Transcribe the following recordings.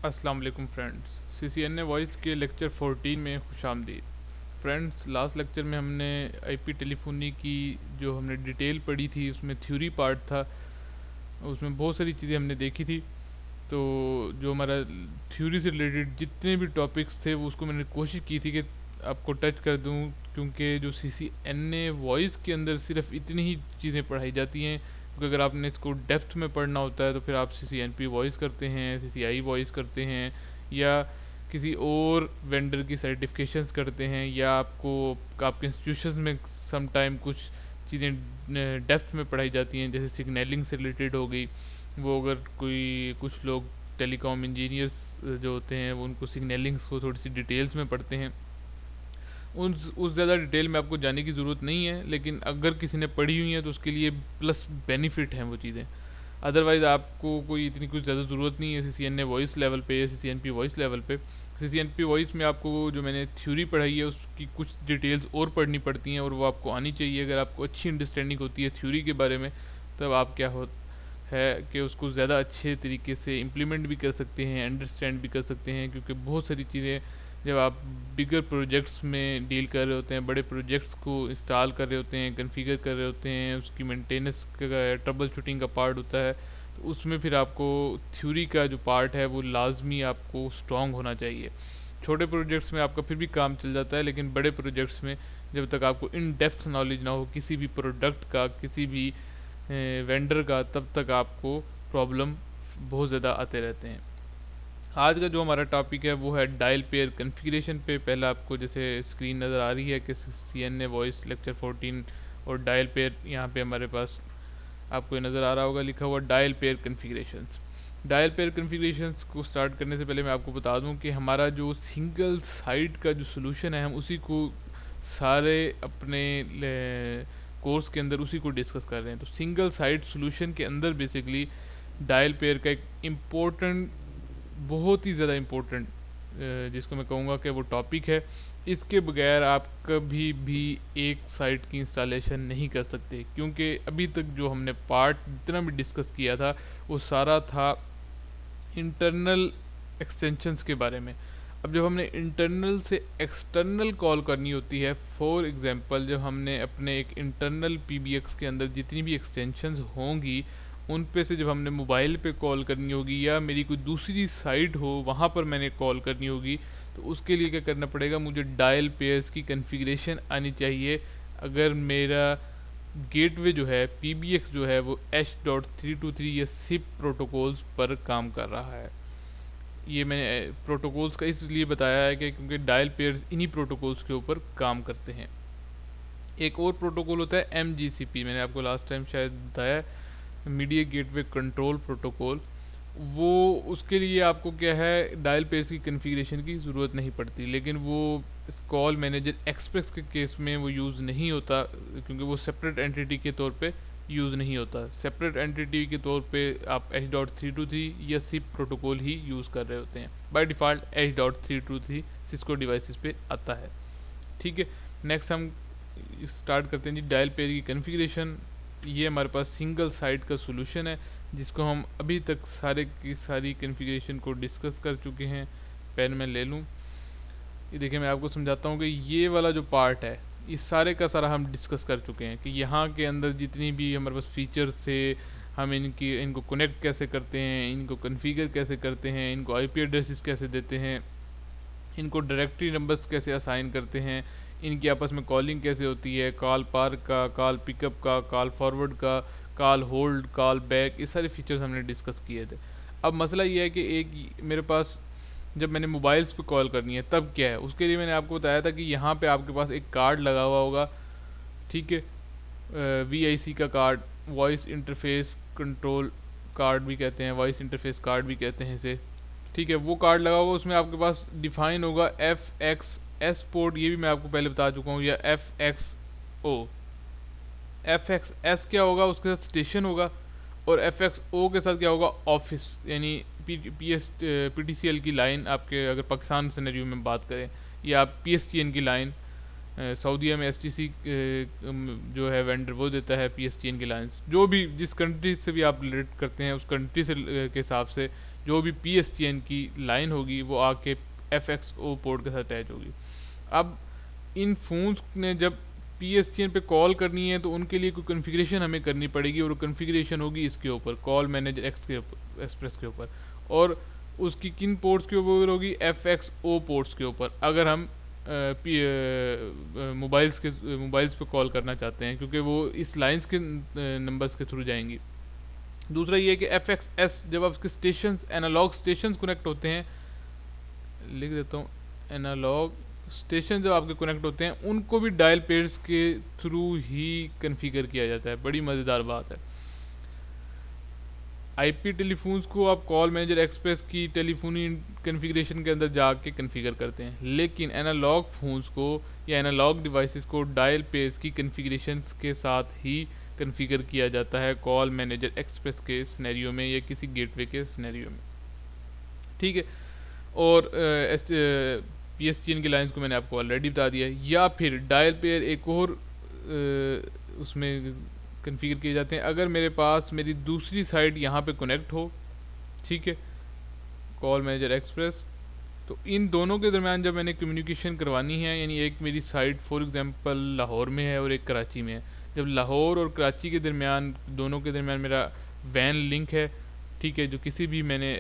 अस्सलाम वालेकुम friends, CCNA voice के लेक्चर 14 में खुशामदीद। फ्रेंड्स, लास्ट लेक्चर में हमने आईपी टेलीफोनी की जो हमने डिटेल पढ़ी थी, उसमें थ्योरी पार्ट था, उसमें बहुत सारी चीज़ें हमने देखी थी। तो जो हमारा थ्योरी से रिलेटेड जितने भी टॉपिक्स थे वो उसको मैंने कोशिश की थी कि आपको टच कर दूं, क्योंकि जो CCNA वॉइस के अंदर सिर्फ इतनी ही चीज़ें पढ़ाई जाती हैं। क्योंकि अगर आपने इसको डेप्थ में पढ़ना होता है तो फिर आप CCNP वॉइस करते हैं, CCI वॉइस करते हैं, या किसी और वेंडर की सर्टिफिकेशंस करते हैं, या आपको आपके इंस्टीट्यूशन में सम टाइम कुछ चीज़ें डेप्थ में पढ़ाई जाती हैं, जैसे सिग्नलिंग से रिलेटेड हो गई। वो अगर कोई कुछ लोग टेलीकॉम इंजीनियर्स जो होते हैं वो उनको सिग्नलिंग्स को थोड़ी सी डिटेल्स में पढ़ते हैं। उस ज़्यादा डिटेल में आपको जाने की ज़रूरत नहीं है, लेकिन अगर किसी ने पढ़ी हुई है तो उसके लिए प्लस बेनिफिट हैं वो चीज़ें। अदरवाइज़ आपको कोई इतनी कुछ ज़्यादा ज़रूरत नहीं है CCNA वॉइस लेवल पे या CCNP वॉइस लेवल पे। CCNP वॉइस में आपको वो जो मैंने थ्योरी पढ़ाई है उसकी कुछ डिटेल्स और पढ़नी पड़ती हैं, और वो आपको आनी चाहिए। अगर आपको अच्छी अंडरस्टैंडिंग होती है थ्योरी के बारे में, तब आप क्या हो है कि उसको ज़्यादा अच्छे तरीके से इम्प्लीमेंट भी कर सकते हैं, अंडरस्टैंड भी कर सकते हैं। क्योंकि बहुत सारी चीज़ें जब आप बिगर प्रोजेक्ट्स में डील कर रहे होते हैं, बड़े प्रोजेक्ट्स को इंस्टॉल कर रहे होते हैं, कॉन्फ़िगर कर रहे होते हैं, उसकी मेंटेनेंस का ट्रबल शूटिंग का पार्ट होता है, तो उसमें फिर आपको थ्योरी का जो पार्ट है वो लाजमी आपको स्ट्रॉन्ग होना चाहिए। छोटे प्रोजेक्ट्स में आपका फिर भी काम चल जाता है, लेकिन बड़े प्रोजेक्ट्स में जब तक आपको इन डेप्थ नॉलेज ना हो किसी भी प्रोडक्ट का, किसी भी वेंडर का, तब तक आपको प्रॉब्लम बहुत ज़्यादा आते रहते हैं। आज का जो हमारा टॉपिक है वो है डायल पेयर कॉन्फ़िगरेशन पे। पहले आपको जैसे स्क्रीन नज़र आ रही है कि CCNA वॉइस लेक्चर 14 और डायल पेयर यहाँ पे हमारे पास आपको नज़र आ रहा होगा लिखा हुआ dial peer configurations. Dial peer configurations को स्टार्ट करने से पहले मैं आपको बता दूं कि हमारा जो सिंगल साइट का जो सोल्यूशन है, हम उसी को सारे अपने कोर्स के अंदर उसी को डिस्कस कर रहे हैं। तो सिंगल साइट सोल्यूशन के अंदर बेसिकली डायल पेयर का एक इम्पोर्टेंट, बहुत ही ज़्यादा इम्पोर्टेंट, जिसको मैं कहूँगा कि वो टॉपिक है। इसके बगैर आप कभी भी एक साइट की इंस्टॉलेशन नहीं कर सकते, क्योंकि अभी तक जो हमने पार्ट जितना भी डिस्कस किया था वो सारा था इंटरनल एक्सटेंशंस के बारे में। अब जब हमने इंटरनल से एक्सटर्नल कॉल करनी होती है, फॉर एग्जांपल जब हमने अपने एक इंटरनल PBX के अंदर जितनी भी एक्सटेंशंस होंगी उन पे से जब हमने मोबाइल पे कॉल करनी होगी, या मेरी कोई दूसरी साइट हो वहाँ पर मैंने कॉल करनी होगी, तो उसके लिए क्या करना पड़ेगा, मुझे डायल पेयर्स की कन्फिग्रेशन आनी चाहिए। अगर मेरा गेटवे जो है, PBX जो है, वो H.323 या SIP प्रोटोकॉल्स पर काम कर रहा है। ये मैंने प्रोटोकॉल्स का इसलिए बताया है कि क्योंकि डायल पेयर्स इन्हीं प्रोटोकॉल्स के ऊपर काम करते हैं। एक और प्रोटोकॉल होता है MGCP, मैंने आपको लास्ट टाइम शायद बताया, मीडिया गेटवे कंट्रोल प्रोटोकॉल। वो उसके लिए आपको क्या है, डायल पेयर्स की कॉन्फ़िगरेशन की ज़रूरत नहीं पड़ती, लेकिन वो कॉल मैनेजर एक्सप्रेस के केस में वो यूज़ नहीं होता, क्योंकि वो सेपरेट एंटिटी के तौर पे यूज़ नहीं होता। सेपरेट एंटिटी के तौर पे आप H.323 या SIP प्रोटोकॉल ही यूज़ कर रहे होते हैं। By default H.323 Cisco devices पे आता है। ठीक है, नेक्स्ट हम स्टार्ट करते हैं जी डायल पेयर की कॉन्फ़िगरेशन। ये हमारे पास सिंगल साइट का सोल्यूशन है, जिसको हम अभी तक सारे की सारी कॉन्फ़िगरेशन को डिस्कस कर चुके हैं। पेन में ले लूँ, ये देखिए मैं आपको समझाता हूँ कि ये वाला जो पार्ट है ये सारे का सारा हम डिस्कस कर चुके हैं कि यहाँ के अंदर जितनी भी हमारे पास फीचर्स थे, हम इनको कनेक्ट कैसे करते हैं, इनको कॉन्फ़िगर कैसे करते हैं, इनको IP एड्रेसेस कैसे देते हैं, इनको डायरेक्टरी नंबर्स कैसे असाइन करते हैं, इनकी आपस में कॉलिंग कैसे होती है, कॉल पार का, कॉल पिकअप का, कॉल फॉरवर्ड का, कॉल होल्ड, कॉल बैक, ये सारे फीचर्स हमने डिस्कस किए थे। अब मसला ये है कि एक मेरे पास जब मैंने मोबाइल्स पे कॉल करनी है तब क्या है, उसके लिए मैंने आपको बताया था कि यहाँ पे आपके पास एक कार्ड लगा हुआ होगा, ठीक है, VIC का card, voice interface control card भी कहते हैं, वॉइस इंटरफेस कार्ड भी कहते हैं इसे। ठीक है, वो कार्ड लगा हुआ, उसमें आपके पास डिफाइन होगा FXS पोर्ट, ये भी मैं आपको पहले बता चुका हूँ, या FXO। FXS क्या होगा, उसके साथ स्टेशन होगा, और FXO के साथ क्या होगा, ऑफिस, यानी PTCL की लाइन। आपके अगर पाकिस्तान सिनेरियो में बात करें, या आप PSTN की लाइन, सऊदीया में STC जो है वेंडर वो देता है PSTN की लाइन्स। जो भी जिस कंट्री से भी आप रिलेट करते हैं उस कंट्री से के हिसाब से जो भी PSTN की लाइन होगी वो आके FXO पोर्ट के साथ अटैच होगी। अब इन फ़ोन्स ने जब PSTN पे कॉल करनी है तो उनके लिए कोई कॉन्फ़िगरेशन हमें करनी पड़ेगी, और कॉन्फ़िगरेशन होगी इसके ऊपर, कॉल मैनेजर एक्सप्रेस के ऊपर, और उसकी किन पोर्ट्स के ऊपर होगी, FXO पोर्ट्स के ऊपर, अगर हम मोबाइल्स पे कॉल करना चाहते हैं, क्योंकि वो इस लाइंस के नंबर्स के थ्रू जाएंगी। दूसरा ये है कि FXS जब आपके स्टेशन एनालॉग स्टेशन कनेक्ट होते हैं, लिख देता हूँ, एनालॉग स्टेशन जब आपके कनेक्ट होते हैं उनको भी डायल पेयर्स के थ्रू ही कन्फिगर किया जाता है। बड़ी मज़ेदार बात है। IP टेलीफोन्स को आप कॉल मैनेजर एक्सप्रेस की टेलीफोनी कन्फिग्रेशन के अंदर जाके कन्फिगर करते हैं, लेकिन एनालॉग फ़ोन्स को या एनालॉग डिवाइसेस को डायल पेयर्स की कन्फिग्रेशन के साथ ही कन्फिगर किया जाता है कॉल मैनेजर एक्सप्रेस के सिनेरियो में या किसी गेटवे के सिनेरियो में। ठीक है, और PSTN की लाइंस को मैंने आपको ऑलरेडी बता दिया। या फिर डायल पेयर एक और उसमें कन्फिगर किए जाते हैं, अगर मेरे पास मेरी दूसरी साइड यहाँ पे कनेक्ट हो, ठीक है, कॉल मैनेजर एक्सप्रेस, तो इन दोनों के दरमियान जब मैंने कम्युनिकेशन करवानी है, यानी एक मेरी साइड फॉर एग्जांपल लाहौर में है और एक कराची में है, जब लाहौर और कराची के दरमियान, दोनों के दरमियान मेरा वैन लिंक है, ठीक है, जो किसी भी मैंने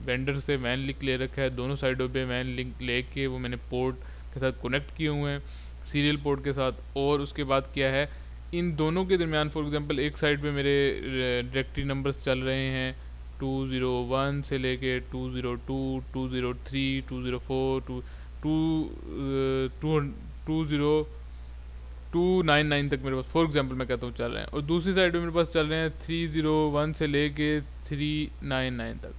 वेंडर से वैन लिंक ले रखा है, दोनों साइडों पे वैन लिंक लेके वो मैंने पोर्ट के साथ कनेक्ट किए हुए हैं, सीरियल पोर्ट के साथ। और उसके बाद क्या है, इन दोनों के दरमियान फॉर एग्जांपल एक साइड पे मेरे डायरेक्टरी नंबर्स चल रहे हैं 201 से लेके 202, 203, 204, 299 तक मेरे पास फॉर एग्जांपल मैं कहता हूँ चल रहे हैं, और दूसरी साइड पे मेरे पास चल रहे हैं 301 से लेके 399 तक।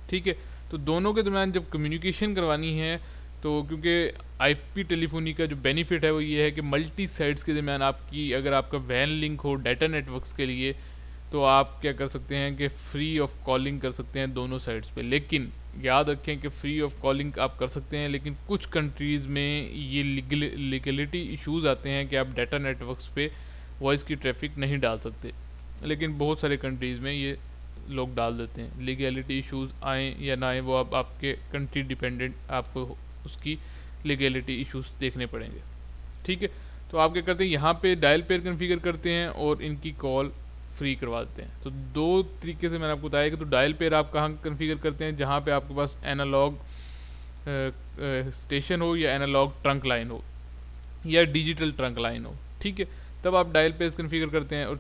ठीक है, तो दोनों के दरमियान जब कम्युनिकेशन करवानी है, तो क्योंकि IP टेलीफोनी का जो बेनिफिट है वो ये है कि मल्टी साइट्स के दरमियान आपकी, अगर आपका वैन लिंक हो डाटा नेटवर्क्स के लिए, तो आप क्या कर सकते हैं कि फ्री ऑफ कॉलिंग कर सकते हैं दोनों साइड्स पे। लेकिन याद रखें कि फ्री ऑफ कॉलिंग आप कर सकते हैं, लेकिन कुछ कंट्रीज़ में ये लीगलिटी इश्यूज़ आते हैं कि आप डाटा नेटवर्क्स पे वॉइस की ट्रैफिक नहीं डाल सकते, लेकिन बहुत सारे कंट्रीज़ में ये लोग डाल देते हैं। लीगलिटी इश्यूज़ आएँ या ना आए, वो अब आपके कंट्री डिपेंडेंट, आपको उसकी लीगलिटी इश्यूज़ देखने पड़ेंगे। ठीक है, तो आप क्या करते हैं, यहाँ पे डायल पेयर कन्फिगर करते हैं और इनकी कॉल फ्री करवा देते हैं। तो दो तरीके से मैंने आपको बताया कि तो डायल पेयर आप कहाँ कन्फिगर करते हैं, जहाँ पे आपके पास एनालॉग स्टेशन हो या एनालॉग ट्रंक लाइन हो या डिजिटल ट्रंक लाइन हो। ठीक है, तब आप डायल पेयर कन्फिगर करते हैं। और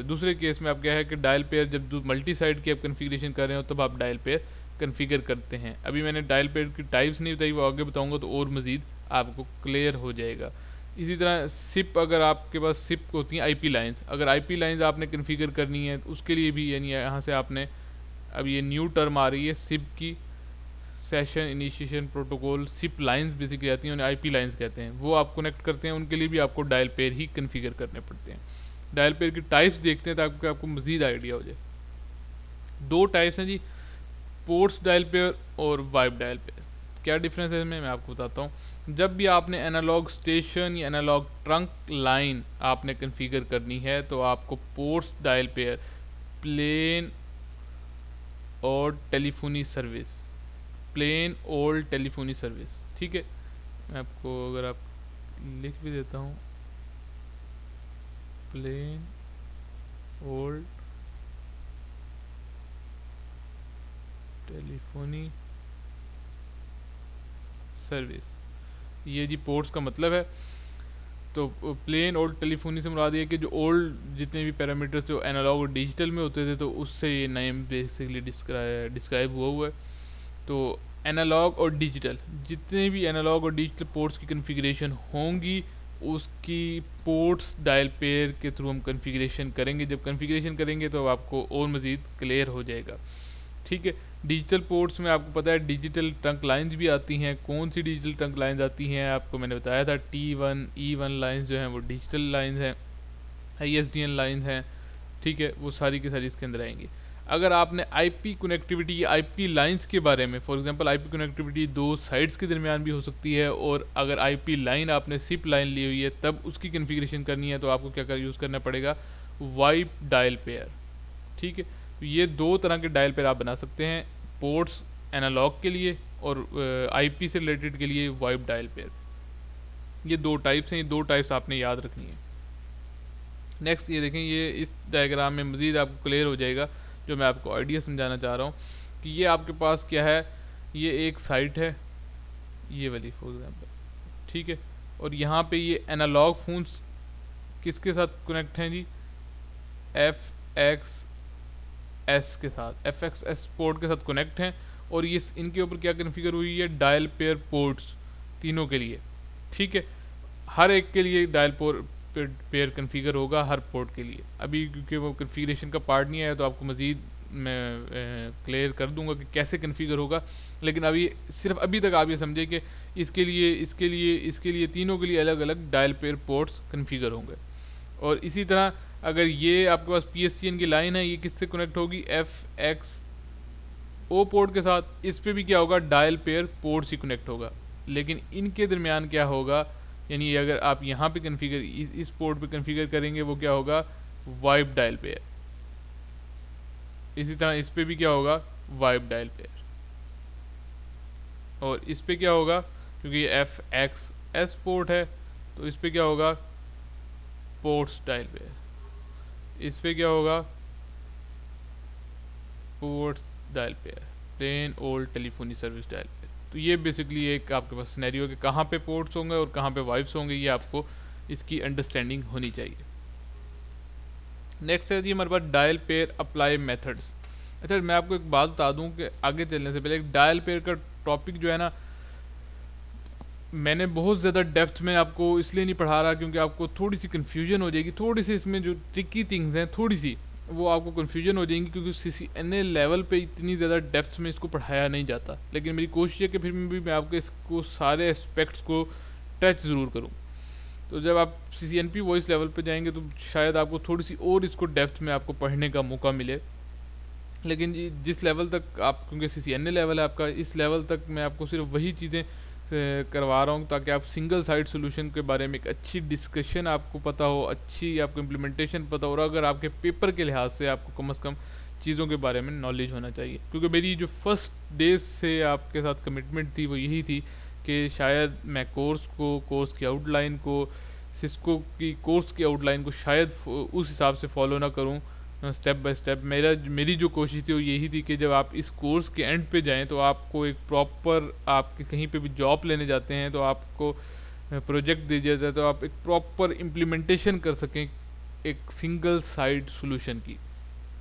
दूसरे केस में आप क्या है कि डायल पेयर जब मल्टी साइड की आप कन्फिगरेशन कर रहे हो, तब आप डायल पेयर कन्फिगर करते हैं। अभी मैंने डायल पेयर की टाइप्स नहीं बताई, वो आगे बताऊंगा तो और मज़ीद आपको क्लियर हो जाएगा। इसी तरह सिप, अगर आपके पास सिप होती हैं IP लाइंस, अगर IP लाइंस आपने कन्फिगर करनी है तो उसके लिए भी, यानी यहाँ से आपने, अब ये न्यू टर्म आ रही है सिप की, session initiation protocol, SIP lines basically आती हैं, उन्हें IP लाइंस कहते हैं, वो आप कनेक्ट करते हैं, उनके लिए भी आपको डायल पेयर ही कन्फिगर करने पड़ते हैं। डायल पेयर की टाइप्स देखते हैं ताकि आपको मज़ीद आइडिया हो जाए। दो टाइप्स हैं जी, पोर्ट्स डायल पेयर और वाइप डायल पेयर। क्या डिफरेंस है इसमें, मैं आपको बताता हूँ। जब भी आपने एनालॉग स्टेशन या एनालॉग ट्रंक लाइन आपने कन्फिगर करनी है, तो आपको पोर्ट्स डायल पेयर, प्लेन और telephony service, plain old telephony service, ठीक है, मैं आपको अगर आप लिख भी देता हूँ, प्लेन ओल्ड टेलीफोनी सर्विस, ये जी पोर्ट्स का मतलब है। तो प्लेन ओल्ड टेलीफोनी से मुराद ये कि जो ओल्ड जितने भी पैरामीटर्स जो एनालॉग और डिजिटल में होते थे, तो उससे ये नेम बेसिकली डिस्क्राइब हुआ है। तो एनालॉग और डिजिटल, जितने भी एनालॉग और डिजिटल पोर्ट्स की कन्फिगरेशन होंगी, उसकी पोर्ट्स डायल पेयर के थ्रू हम कन्फिगरेशन करेंगे। जब कन्फिगरेशन करेंगे तो आपको और मज़ीद क्लियर हो जाएगा। ठीक है, डिजिटल पोर्ट्स में आपको पता है डिजिटल ट्रंक लाइंस भी आती हैं। कौन सी डिजिटल ट्रंक लाइंस आती हैं, आपको मैंने बताया था, T1 E1 लाइंस जो हैं वो डिजिटल लाइंस हैं, ISDN लाइंस हैं। ठीक है, वो सारी की सारी इसके अंदर आएंगी। अगर आपने IP कनेक्टिविटी या IP लाइंस के बारे में, फॉर एग्जांपल IP कनेक्टिविटी दो साइड्स के दरमियान भी हो सकती है, और अगर IP लाइन आपने सिप लाइन ली हुई है तब उसकी कन्फिगरेशन करनी है, तो आपको क्या यूज़ करना पड़ेगा, वाइप डायल पेयर। ठीक है, तो ये दो तरह के डायल पेयर आप बना सकते हैं, पोर्ट्स एनालॉग के लिए और आईपी से रिलेटेड के लिए वाइप डायल पेयर। ये दो टाइप्स हैं, ये दो टाइप्स आपने याद रखनी है। नेक्स्ट ये देखें, ये इस डायग्राम में मज़ीद आपको क्लियर हो जाएगा जो मैं आपको आइडिया समझाना चाह रहा हूँ कि ये आपके पास क्या है, ये एक साइट है, ये वाली फॉर एग्जांपल, ठीक है, और यहाँ पे ये एनालॉग फोन्स किसके साथ कनेक्ट हैं जी, FXS के साथ, FXS पोर्ट के साथ कनेक्ट हैं, और ये इनके ऊपर क्या कन्फिगर हुई है, डायल पेयर पोर्ट्स तीनों के लिए, ठीक है, हर एक के लिए डायल पेयर कन्फिगर होगा हर पोर्ट के लिए। अभी क्योंकि वो कन्फिगरेशन का पार्ट नहीं आया तो आपको मज़ीद मैं क्लियर कर दूंगा कि कैसे कन्फिगर होगा, लेकिन अभी सिर्फ अभी तक आप ये समझे कि इसके लिए तीनों के लिए अलग अलग डायल पेयर पोर्ट्स कन्फिगर होंगे। और इसी तरह अगर ये आपके पास PSTN की लाइन है, ये किससे कनेक्ट होगी, FXO पोर्ट के साथ, इस पर भी क्या होगा, डायल पेयर पोर्ट से कनेक्ट होगा, लेकिन इनके दरमियान क्या होगा, यानी अगर आप यहाँ पे कन्फिगर इस पोर्ट पे कन्फिगर करेंगे वो क्या होगा, वाइप डायल पेयर। इसी तरह इस पे भी क्या होगा, वाइप डायल पेयर, और इस पे क्या होगा, क्योंकि ये FXS पोर्ट है तो इस पे क्या होगा, पोर्ट्स डायल पेयर, इस पे क्या होगा, POTS dial peer, plain old telephony service dial peer. तो ये बेसिकली एक आपके पास सिनेरियो कि कहाँ पे पोर्ट्स होंगे और कहाँ पे वाइप्स होंगे, ये आपको इसकी अंडरस्टैंडिंग होनी चाहिए। नेक्स्ट है जी हमारे पास डायल पेयर अप्लाई मेथड्स। अच्छा, मैं आपको एक बात बता दूं कि आगे चलने से पहले एक डायल पेयर का टॉपिक जो है ना, मैंने बहुत ज़्यादा डेप्थ में आपको इसलिए नहीं पढ़ा रहा क्योंकि आपको थोड़ी सी कन्फ्यूजन हो जाएगी, थोड़ी सी इसमें जो ट्रिकी थिंग्स हैं थोड़ी सी वो आपको कन्फ्यूजन हो जाएंगी, क्योंकि CCNA लेवल पे इतनी ज़्यादा डेप्थ में इसको पढ़ाया नहीं जाता। लेकिन मेरी कोशिश है कि फिर भी मैं आपको इसको सारे एस्पेक्ट्स को टच ज़रूर करूँ। तो जब आप CCNP वॉइस लेवल पे जाएंगे तो शायद आपको थोड़ी सी और इसको डेप्थ में आपको पढ़ने का मौका मिले, लेकिन जिस लेवल तक आप, क्योंकि CCNA लेवल है आपका, इस लेवल तक मैं आपको सिर्फ वही चीज़ें करवा रहा हूँ ताकि आप सिंगल साइड सोल्यूशन के बारे में एक अच्छी डिस्कशन आपको पता हो, अच्छी आपको इम्प्लीमेंटेशन पता हो, और अगर आपके पेपर के लिहाज से आपको कम से कम चीज़ों के बारे में नॉलेज होना चाहिए। क्योंकि मेरी जो फर्स्ट डेज से आपके साथ कमिटमेंट थी वो यही थी कि शायद मैं कोर्स की आउटलाइन को, सिस्को की कोर्स की आउटलाइन को शायद उस हिसाब से फॉलो ना करूं स्टेप बाय स्टेप। मेरी जो कोशिश थी वो यही थी कि जब आप इस कोर्स के एंड पे जाएं तो आपको एक प्रॉपर, आप कहीं पे भी जॉब लेने जाते हैं तो आपको प्रोजेक्ट दे दिया जाता है तो आप एक प्रॉपर इम्प्लीमेंटेशन कर सकें एक सिंगल साइड सोल्यूशन की,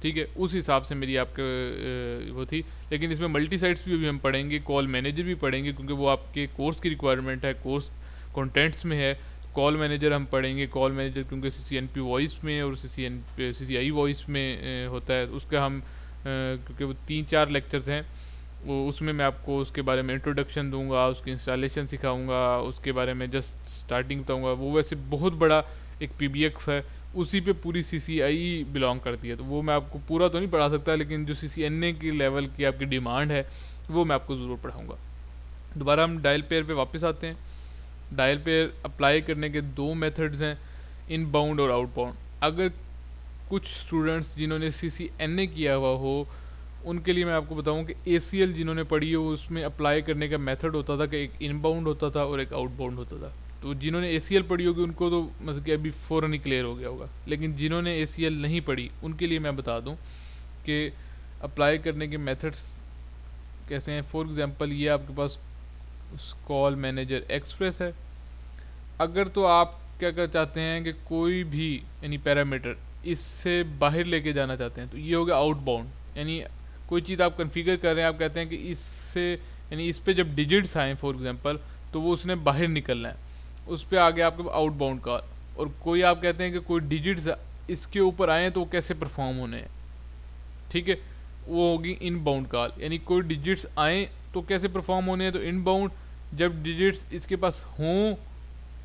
ठीक है। उस हिसाब से मेरी आपके वो थी। लेकिन इसमें मल्टी साइट्स भी हम पढ़ेंगे, कॉल मैनेजर भी पढ़ेंगे क्योंकि वो आपके कोर्स की रिक्वायरमेंट है, कोर्स कंटेंट्स में है। कॉल मैनेजर हम पढ़ेंगे, कॉल मैनेजर क्योंकि CCNP वॉइस में और CCI वॉइस में होता है, उसका हम क्योंकि वो 3-4 लेक्चर्स हैं वो, उसमें मैं आपको उसके बारे में इंट्रोडक्शन दूंगा, उसकी इंस्टॉलेशन सिखाऊंगा, उसके बारे में जस्ट स्टार्टिंग बताऊंगा। वो वैसे बहुत बड़ा एक PBX है, उसी पे पूरी CCI बिलोंग करती है, तो वो मैं आपको पूरा तो नहीं पढ़ा सकता, लेकिन जो CCNA की लेवल की आपकी डिमांड है वो मैं आपको ज़रूर पढ़ाऊँगा। दोबारा हम डायल पेयर पे वापस आते हैं। डायल पेयर अप्लाई करने के दो मेथड्स हैं, इनबाउंड और आउटबाउंड। अगर कुछ स्टूडेंट्स जिन्होंने CCNA किया हुआ हो उनके लिए मैं आपको बताऊं कि ACL जिन्होंने पढ़ी हो उसमें अप्लाई करने का मेथड होता था कि एक इनबाउंड होता था और एक आउटबाउंड होता था। तो जिन्होंने ACL पढ़ी होगी उनको तो मतलब कि अभी फ़ौरन ही क्लियर हो गया होगा, लेकिन जिन्होंने ACL नहीं पढ़ी उनके लिए मैं बता दूँ कि अप्लाई करने के मेथड्स कैसे हैं। फॉर एग्ज़ाम्पल ये आपके पास कॉल मैनेजर एक्सप्रेस है। अगर तो आप क्या कर चाहते हैं कि कोई भी यानी पैरामीटर इससे बाहर लेके जाना चाहते हैं तो ये हो गया आउटबाउंड, यानी कोई चीज़ आप कॉन्फ़िगर कर रहे हैं, आप कहते हैं कि इससे यानी इस पे जब डिजिट्स आए फॉर एग्जांपल तो वो उसने बाहर निकलना है, उस पर आ गया आपके आउटबाउंड कॉल। और कोई आप कहते हैं कि कोई डिजिट्स इसके ऊपर आए तो वो कैसे परफॉर्म होने हैं, ठीक है, वो होगी इनबाउंड कॉल। यानी कोई डिजिट्स आए तो कैसे परफॉर्म होने हैं, तो इनबाउंड जब डिजिट्स इसके पास हों,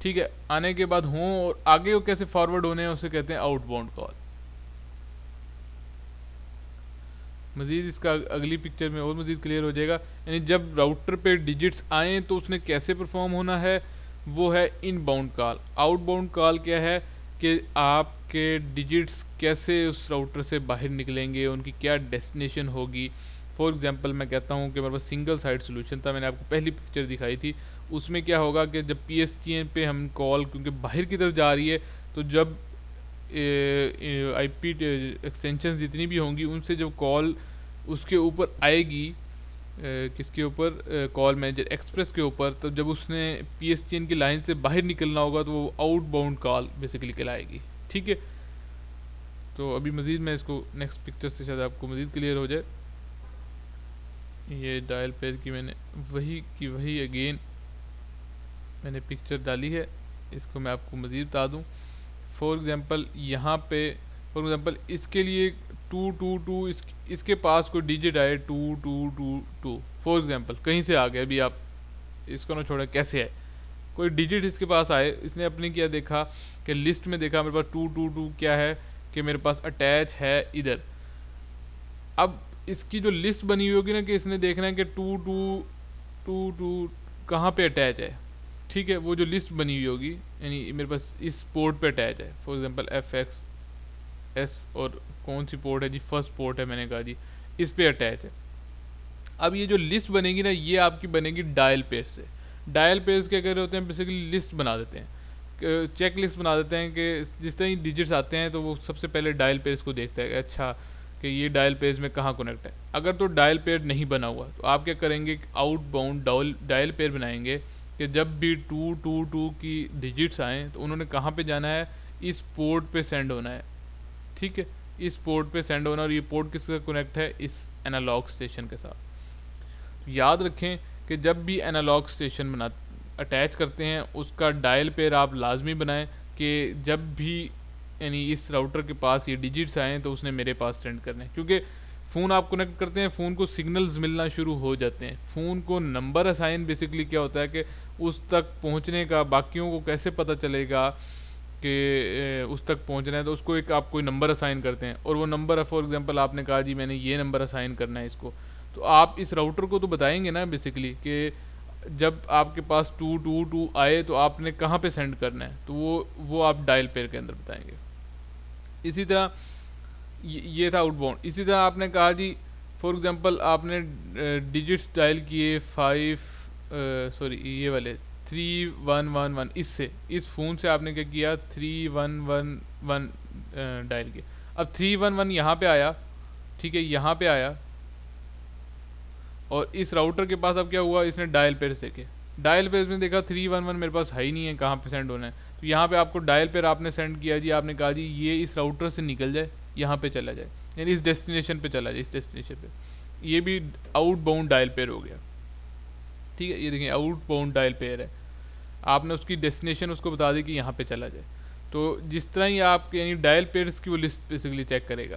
ठीक है, आने के बाद हों और आगे वो कैसे फॉरवर्ड होने हैं उसे कहते हैं आउटबाउंड कॉल। मज़ीद इसका अगली पिक्चर में और मज़ीद क्लियर हो जाएगा। यानी जब राउटर पे डिजिट्स आएँ तो उसने कैसे परफॉर्म होना है वो है इनबाउंड कॉल। आउटबाउंड कॉल क्या है कि आपके डिजिट्स कैसे उस राउटर से बाहर निकलेंगे, उनकी क्या डेस्टिनेशन होगी। फॉर एग्जांपल मैं कहता हूँ कि मेरे पास सिंगल साइड सोल्यूशन था, मैंने आपको पहली पिक्चर दिखाई थी। उसमें क्या होगा कि जब PSTN पे हम कॉल क्योंकि बाहर की तरफ जा रही है, तो जब IP एक्सटेंशन जितनी भी होंगी उनसे जब कॉल उसके ऊपर आएगी, किसके ऊपर, कॉल मैनेजर एक्सप्रेस के ऊपर, तो जब उसने PSTN की लाइन से बाहर निकलना होगा तो वो आउटबाउंड कॉल बेसिकली कहलाएगी। ठीक है, तो अभी मज़ीद मैं इसको नेक्स्ट पिक्चर से शायद आपको मज़ीद क्लियर हो जाए। ये डायल पेयर की मैंने वही अगेन मैंने पिक्चर डाली है, इसको मैं आपको मज़ीद बता दूँ। फॉर एग्ज़ाम्पल यहाँ पे फॉर एग्ज़ाम्पल इसके लिए 222 इसके पास कोई डिजिट आए 2222 फॉर एग्ज़ाम्पल कहीं से आ गया, अभी आप इसको ना छोड़ें, कैसे है कोई डिजिट इसके पास आए, इसने अपने क्या देखा कि लिस्ट में देखा मेरे पास 222 क्या है कि मेरे पास अटैच है इधर। अब इसकी जो लिस्ट बनी हुई होगी ना कि इसने देखना है कि 2222 कहाँ पे अटैच है। ठीक है, वो जो लिस्ट बनी हुई होगी यानी मेरे पास इस पोर्ट पे अटैच है, फॉर एग्जांपल FXS और कौन सी पोर्ट है जी, फर्स्ट पोर्ट है, मैंने कहा जी इस पे अटैच है। अब ये जो लिस्ट बनेगी ना ये आपकी बनेगी डायल पेयर से। डायल पेयर्स क्या कर रहे होते हैं, बेसिकली लिस्ट बना देते हैं, चेक लिस्ट बना देते हैं कि जिस तरह डिजिट्स आते हैं तो वो सबसे पहले डायल पेयर्स को देखता है कि अच्छा कि ये डायल पेयर्स में कहाँ कनेक्ट है। अगर तो डायल पेयर नहीं बना हुआ तो आप क्या करेंगे, आउटबाउंड डायल पेयर बनाएंगे कि जब भी 222 की डिजिट्स आएँ तो उन्होंने कहाँ पे जाना है, इस पोर्ट पे सेंड होना है। ठीक है, इस पोर्ट पे सेंड होना, और ये पोर्ट किसका कनेक्ट है, इस एनालॉग स्टेशन के साथ। याद रखें कि जब भी एनालॉग स्टेशन बना अटैच करते हैं उसका डायल पेयर आप लाजमी बनाएं कि जब भी यानी इस राउटर के पास ये डिजिट्स आएँ तो उसने मेरे पास सेंड करने, क्योंकि फ़ोन आप कनेक्ट करते हैं, फ़ोन को सिग्नल्स मिलना शुरू हो जाते हैं। फ़ोन को नंबर असाइन बेसिकली क्या होता है कि उस तक पहुंचने का बाकियों को कैसे पता चलेगा कि उस तक पहुंचना है, तो उसको एक आप कोई नंबर असाइन करते हैं, और वो नंबर फॉर एग्जांपल आपने कहा जी मैंने ये नंबर असाइन करना है इसको, तो आप इस राउटर को तो बताएंगे ना बेसिकली कि जब आपके पास 222 आए तो आपने कहाँ पे सेंड करना है, तो वो आप डायल पेयर के अंदर बताएंगे। इसी तरह ये था आउटबाउंड। इसी तरह आपने कहा जी फॉर एग्जांपल आपने डिजिट्स डायल किए 3111 इससे, इस फ़ोन से आपने क्या किया 3111 डायल किया। अब 311 यहाँ पे आया, ठीक है यहाँ पे आया, और इस राउटर के पास अब क्या हुआ, इसने डायल पेयर देखे, डायल पेयर में देखा 311 मेरे पास है ही नहीं है, कहाँ पे सेंड होना है, तो यहाँ पे आपको डायल पेयर आपने सेंड किया जी, आपने कहा जी ये इस राउटर से निकल जाए, यहाँ पे चला जाए, यानी इस डेस्टिनेशन पे चला जाए, इस डेस्टिनेशन पे। ये भी आउटबाउंड डायल पेयर हो गया। ठीक है, ये देखें आउटबाउंड डायल पेयर है, आपने उसकी डेस्टिनेशन उसको बता दी कि यहाँ पे चला जाए। तो जिस तरह ही आप यानी डायल पेयर्स की वो लिस्ट बेसिकली चेक करेगा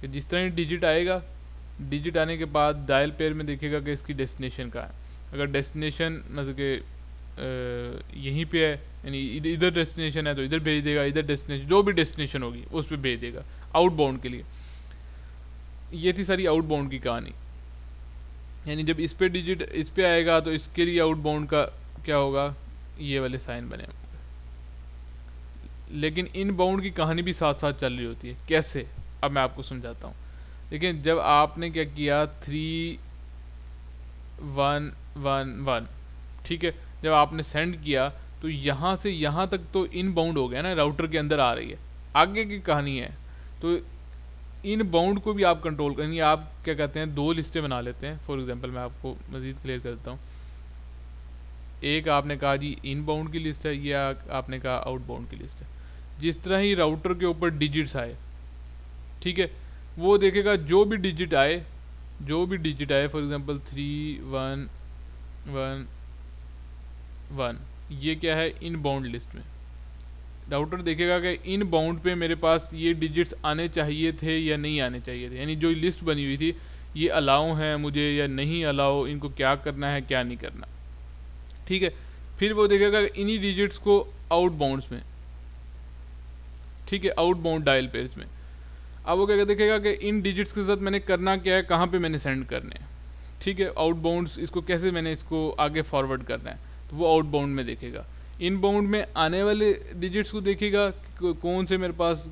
कि जिस तरह ही डिजिट आएगा, डिजिट आने के बाद डायल पेयर में देखेगा कि इसकी डेस्टिनेशन कहाँ है। अगर डेस्टिनेशन मतलब कि यहीं पे है यानी इधर डेस्टिनेशन है तो इधर भेज देगा, इधर डेस्टिनेशन जो भी डेस्टिनेशन होगी उस पर भेज देगा आउटबाउंड के लिए। ये थी सारी आउटबाउंड की कहानी, यानी जब इस पे डिजिट इस पे आएगा तो इसके लिए आउटबाउंड का क्या होगा, ये वाले साइन बने होंगे। लेकिन इनबाउंड की कहानी भी साथ साथ चल रही होती है। कैसे, अब मैं आपको समझाता हूँ। लेकिन जब आपने क्या किया 3111, ठीक है, जब आपने सेंड किया तो यहाँ से यहाँ तक तो इनबाउंड हो गया ना, राउटर के अंदर आ रही है, आगे की कहानी है। तो इनबाउंड को भी आप कंट्रोल करेंगे, आप क्या कहते हैं दो लिस्टें बना लेते हैं। फॉर एग्जांपल मैं आपको मज़ीद क्लियर कर देता हूँ। एक आपने कहा जी इनबाउंड की लिस्ट है, ये आपने कहा आउटबाउंड की लिस्ट है। जिस तरह ही राउटर के ऊपर डिजिट्स आए, ठीक है, वो देखेगा जो भी डिजिट आए फॉर एग्जांपल 3111, ये क्या है इनबाउंड लिस्ट में। राउटर देखेगा कि इनबाउंड पे मेरे पास ये डिजिट्स आने चाहिए थे या नहीं आने चाहिए थे, यानी जो लिस्ट बनी हुई थी ये अलाउ है मुझे या नहीं अलाउ, इनको क्या करना है क्या नहीं करना। ठीक है, फिर वो देखेगा इन्हीं डिजिट्स को आउटबाउंड्स में, ठीक है, आउटबाउंड डायल पेयर्स में। अब वो क्या देखेगा कि इन डिजिट्स के साथ मैंने करना क्या है, कहाँ पे मैंने सेंड करने हैं, ठीक है, आउटबाउंड्स इसको कैसे मैंने इसको आगे फॉरवर्ड करना है, तो वो आउटबाउंड में देखेगा। इनबाउंड में आने वाले डिजिट्स को देखेगा कौन से मेरे पास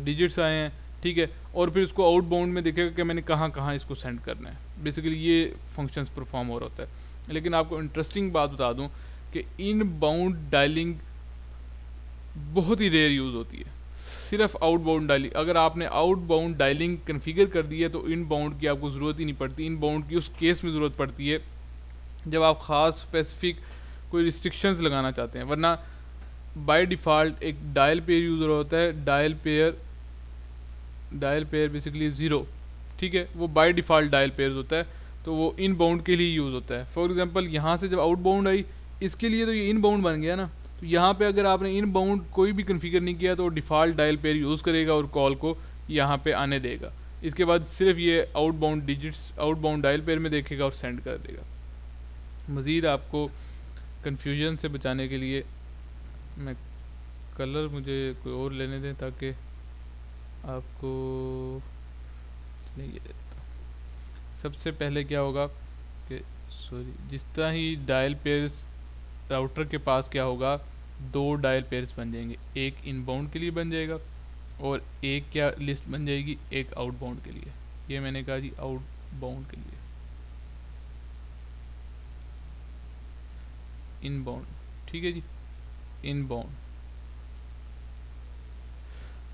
डिजिट्स आए हैं, ठीक है, और फिर उसको आउट बाउंड में देखेगा कि मैंने कहाँ कहाँ इसको सेंड करना है। बेसिकली ये फंक्शंस परफॉर्म हो रहा होता है। लेकिन आपको इंटरेस्टिंग बात बता दूं कि इन बाउंड डायलिंग बहुत ही रेयर यूज़ होती है, सिर्फ आउट बाउंड डायलिंग। अगर आपने आउट बाउंड डायलिंग कन्फिगर कर दी है तो इन बाउंड की आपको ज़रूरत ही नहीं पड़ती। इन बाउंड की उस केस में ज़रूरत पड़ती है जब आप ख़ास स्पेसिफिक कोई रिस्ट्रिक्शंस लगाना चाहते हैं, वरना बाय डिफ़ॉल्ट एक डायल पेयर यूज़र होता है, डायल पेयर बेसिकली 0, ठीक है, वो बाय डिफ़ॉल्ट डायल पेयर होता है, तो वो इन बाउंड के लिए यूज़ होता है। फॉर एग्जांपल यहाँ से जब आउट बाउंड आई, इसके लिए तो ये इन बाउंड बन गया ना, तो यहाँ पे अगर आपने इन बाउंड कोई भी कन्फिगर नहीं किया तो डिफ़ॉल्ट डायल पेयर यूज़ करेगा और कॉल को यहाँ पे आने देगा। इसके बाद सिर्फ ये out bound digits out bound dial peer में देखेगा और सेंड कर देगा। मज़ीद आपको कन्फ्यूजन से बचाने के लिए मैं कलर मुझे कोई और लेने दें ताकि आपको नहीं। सबसे पहले क्या होगा कि जिस तरह ही डायल पेयर्स राउटर के पास क्या होगा, 2 डायल पेयर्स बन जाएंगे, एक इनबाउंड के लिए बन जाएगा और एक क्या लिस्ट बन जाएगी, एक आउटबाउंड के लिए। ये मैंने कहा जी आउटबाउंड के लिए, इनबाउंड, ठीक है जी, इनबाउंड।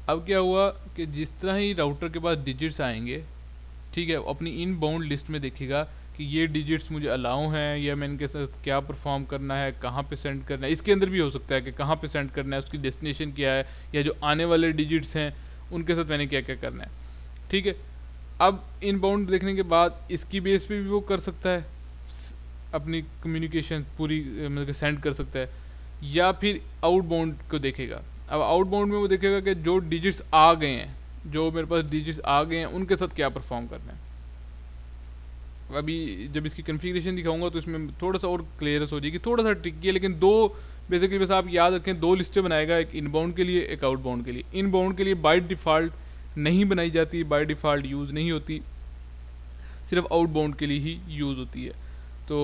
अब क्या हुआ कि जिस तरह ही राउटर के पास डिजिट्स आएंगे, ठीक है, अपनी इनबाउंड लिस्ट में देखेगा कि ये डिजिट्स मुझे अलाउ हैं या मैं इनके साथ क्या परफॉर्म करना है, कहाँ पे सेंड करना है। इसके अंदर भी हो सकता है कि कहाँ पे सेंड करना है, उसकी डेस्टिनेशन क्या है, या जो आने वाले डिजिट्स हैं उनके साथ मैंने क्या क्या करना है, ठीक है। अब इनबाउंड देखने के बाद इसकी बेस पे भी वो कर सकता है अपनी कम्युनिकेशन पूरी, मतलब सेंड कर सकता है, या फिर आउटबाउंड को देखेगा। अब आउटबाउंड में वो देखेगा कि जो डिजिट्स आ गए हैं, जो मेरे पास डिजिट्स आ गए हैं उनके साथ क्या परफॉर्म करना है। अभी जब इसकी कन्फिग्रेशन दिखाऊंगा तो इसमें थोड़ा सा और क्लियरनेस हो जाएगी, थोड़ा सा ट्रिकी है, लेकिन दो बेसिकली बस आप याद रखें, 2 लिस्टें बनाएगा, एक इनबाउंड के लिए एक आउटबाउंड के लिए। इनबाउंड के लिए बाय डिफ़ॉल्ट नहीं बनाई जाती, बाय डिफ़ॉल्ट यूज़ नहीं होती, सिर्फ आउटबाउंड के लिए ही यूज़ होती है। तो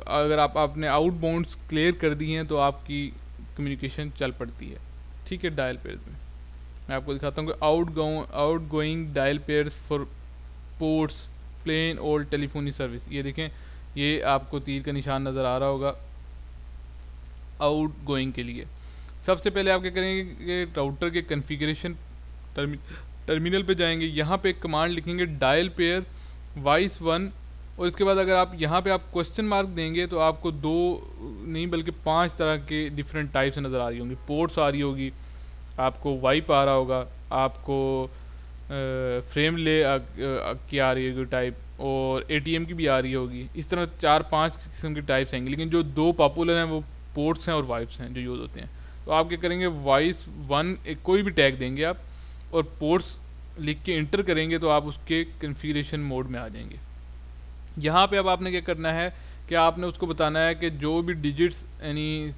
अगर आपने आउटबाउंड्स क्लियर कर दी हैं तो आपकी कम्युनिकेशन चल पड़ती है, ठीक है। डायल पेयर्स में मैं आपको दिखाता हूँ कि outgoing dial peers for POTS plain old telephony service. ये देखें, ये आपको तीर का निशान नज़र आ रहा होगा आउट गोइंग के लिए। सबसे पहले आप क्या करेंगे कि राउटर के कन्फिग्रेशन टर्मिनल पे जाएंगे, यहाँ पे एक कमांड लिखेंगे डायल पेयर वाइस 1, और इसके बाद अगर आप यहाँ पे आप क्वेश्चन मार्क देंगे तो आपको 2 नहीं बल्कि 5 तरह के डिफरेंट टाइप्स नज़र आ रही होंगी। पोर्ट्स आ रही होगी, आपको वाइप आ रहा होगा, आपको फ्रेम ले की आ रही होगी टाइप, और ATM की भी आ रही होगी। इस तरह 4-5 किस्म की टाइप्स आएंगी, लेकिन जो 2 पॉपुलर हैं वो पोर्ट्स हैं और वाइप्स हैं जो यूज़ होते हैं। तो आप क्या करेंगे, वाइस 1 एक कोई भी टैग देंगे आप, और पोर्ट्स लिख के इंटर करेंगे तो आप उसके कन्फिग्रेशन मोड में आ जाएंगे। यहाँ पे अब आपने क्या करना है कि आपने उसको बताना है कि जो भी डिजिट्स, यानी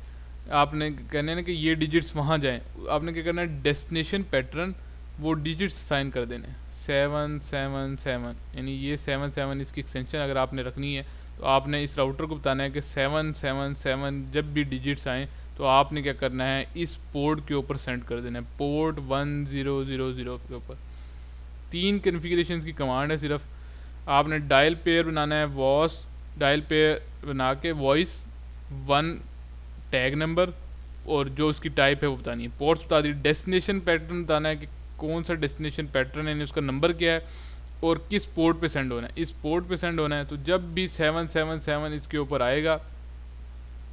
आपने कहना है ना कि ये डिजिट्स वहाँ जाएं, आपने क्या करना है, डेस्टिनेशन पैटर्न वो डिजिट्स साइन कर देने 777, यानी ये 77 इसकी एक्सटेंशन अगर आपने रखनी है तो आपने इस राउटर को बताना है कि 777 जब भी डिजिट्स आएँ तो आपने क्या करना है, इस पोर्ट के ऊपर सेंड कर देना है, पोर्ट 1000 के ऊपर। 3 कन्फिग्रेशन की कमांड है सिर्फ। आपने डायल पेयर बनाना है, वॉस डायल पेयर बना के वॉइस 1 टैग नंबर और जो उसकी टाइप है वो बतानी है, पोर्ट्स बता दी, डेस्टिनेशन पैटर्न बताना है कि कौन सा डेस्टिनेशन पैटर्न है, उसका नंबर क्या है और किस पोर्ट पे सेंड होना है, इस पोर्ट पे सेंड होना है। तो जब भी 777 इसके ऊपर आएगा,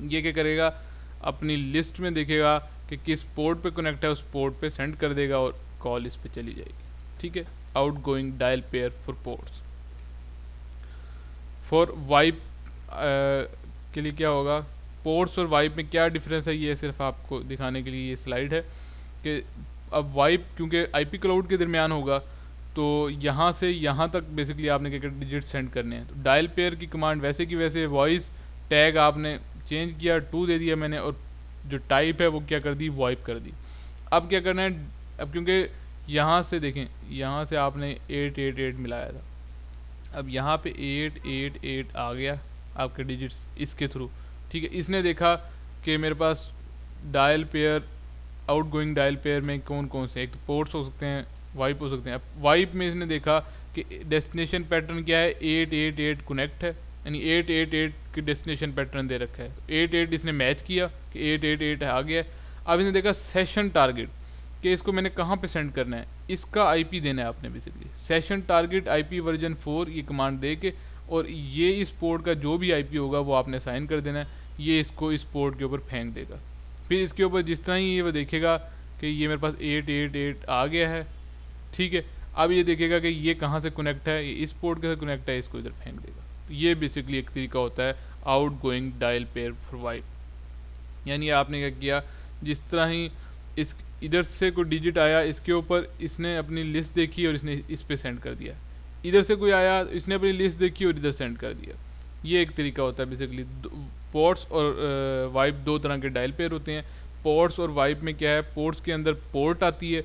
ये क्या करेगा, अपनी लिस्ट में देखेगा कि किस पोर्ट पे कनेक्ट है, उस पोर्ट पे सेंड कर देगा और कॉल इस पे चली जाएगी, ठीक है। Out going dial peer for ports. For wipe के लिए क्या होगा, पोर्ट्स और वाइप में क्या डिफरेंस है, ये सिर्फ आपको दिखाने के लिए ये स्लाइड है कि अब वाइप क्योंकि IP क्लाउड के दरमियान होगा तो यहाँ से यहाँ तक बेसिकली आपने क्या डिजिट सेंड करने हैं। तो डायल पेयर की कमांड वैसे की वैसे, वॉइस टैग आपने चेंज किया, 2 दे दिया मैंने, और जो टाइप है वो क्या कर दी, वाइप कर दी। अब क्या करना है, अब क्योंकि यहाँ से देखें, यहाँ से आपने 888 मिलाया था, अब यहाँ पे 888 आ गया आपके डिजिट्स इसके थ्रू, ठीक है। इसने देखा कि मेरे पास dial peer outgoing dial peer में कौन कौन से, एक तो पोर्ट्स हो सकते हैं, वाइप हो सकते हैं। अब वाइप में इसने देखा कि डेस्टिनेशन पैटर्न क्या है, 888 कनेक्ट है, यानी 888 की डेस्टिनेशन पैटर्न दे रखा है। तो 88 इसने मैच किया कि 888 आ गया। अब इसने देखा सेशन टारगेट कि इसको मैंने कहाँ पे सेंड करना है, इसका आईपी देना है आपने basically. Session target IP version 4 ये कमांड दे के, और ये इस पोर्ट का जो भी आईपी होगा वो आपने साइन कर देना है, ये इसको इस पोर्ट के ऊपर फेंक देगा। फिर इसके ऊपर जिस तरह ही ये वो देखेगा कि ये मेरे पास 888 आ गया है, ठीक है, अब ये देखेगा कि ये कहाँ से कनेक्ट है, ये इस पोर्ट के साथ कनेक्ट है, इसको इधर फेंक देगा। तो ये बेसिकली एक तरीका होता है out going dial peer for wipe. यानी आपने क्या किया, जिस तरह ही इस इधर से कोई डिजिट आया, इसके ऊपर इसने अपनी लिस्ट देखी और इसने इस पे सेंड कर दिया। इधर से कोई आया, इसने अपनी लिस्ट देखी और इधर सेंड कर दिया। ये एक तरीका होता है बेसिकली। पोर्ट्स और वाइप दो तरह के डायल पेयर होते हैं। पोर्ट्स और वाइप में क्या है, पोर्ट्स के अंदर पोर्ट आती है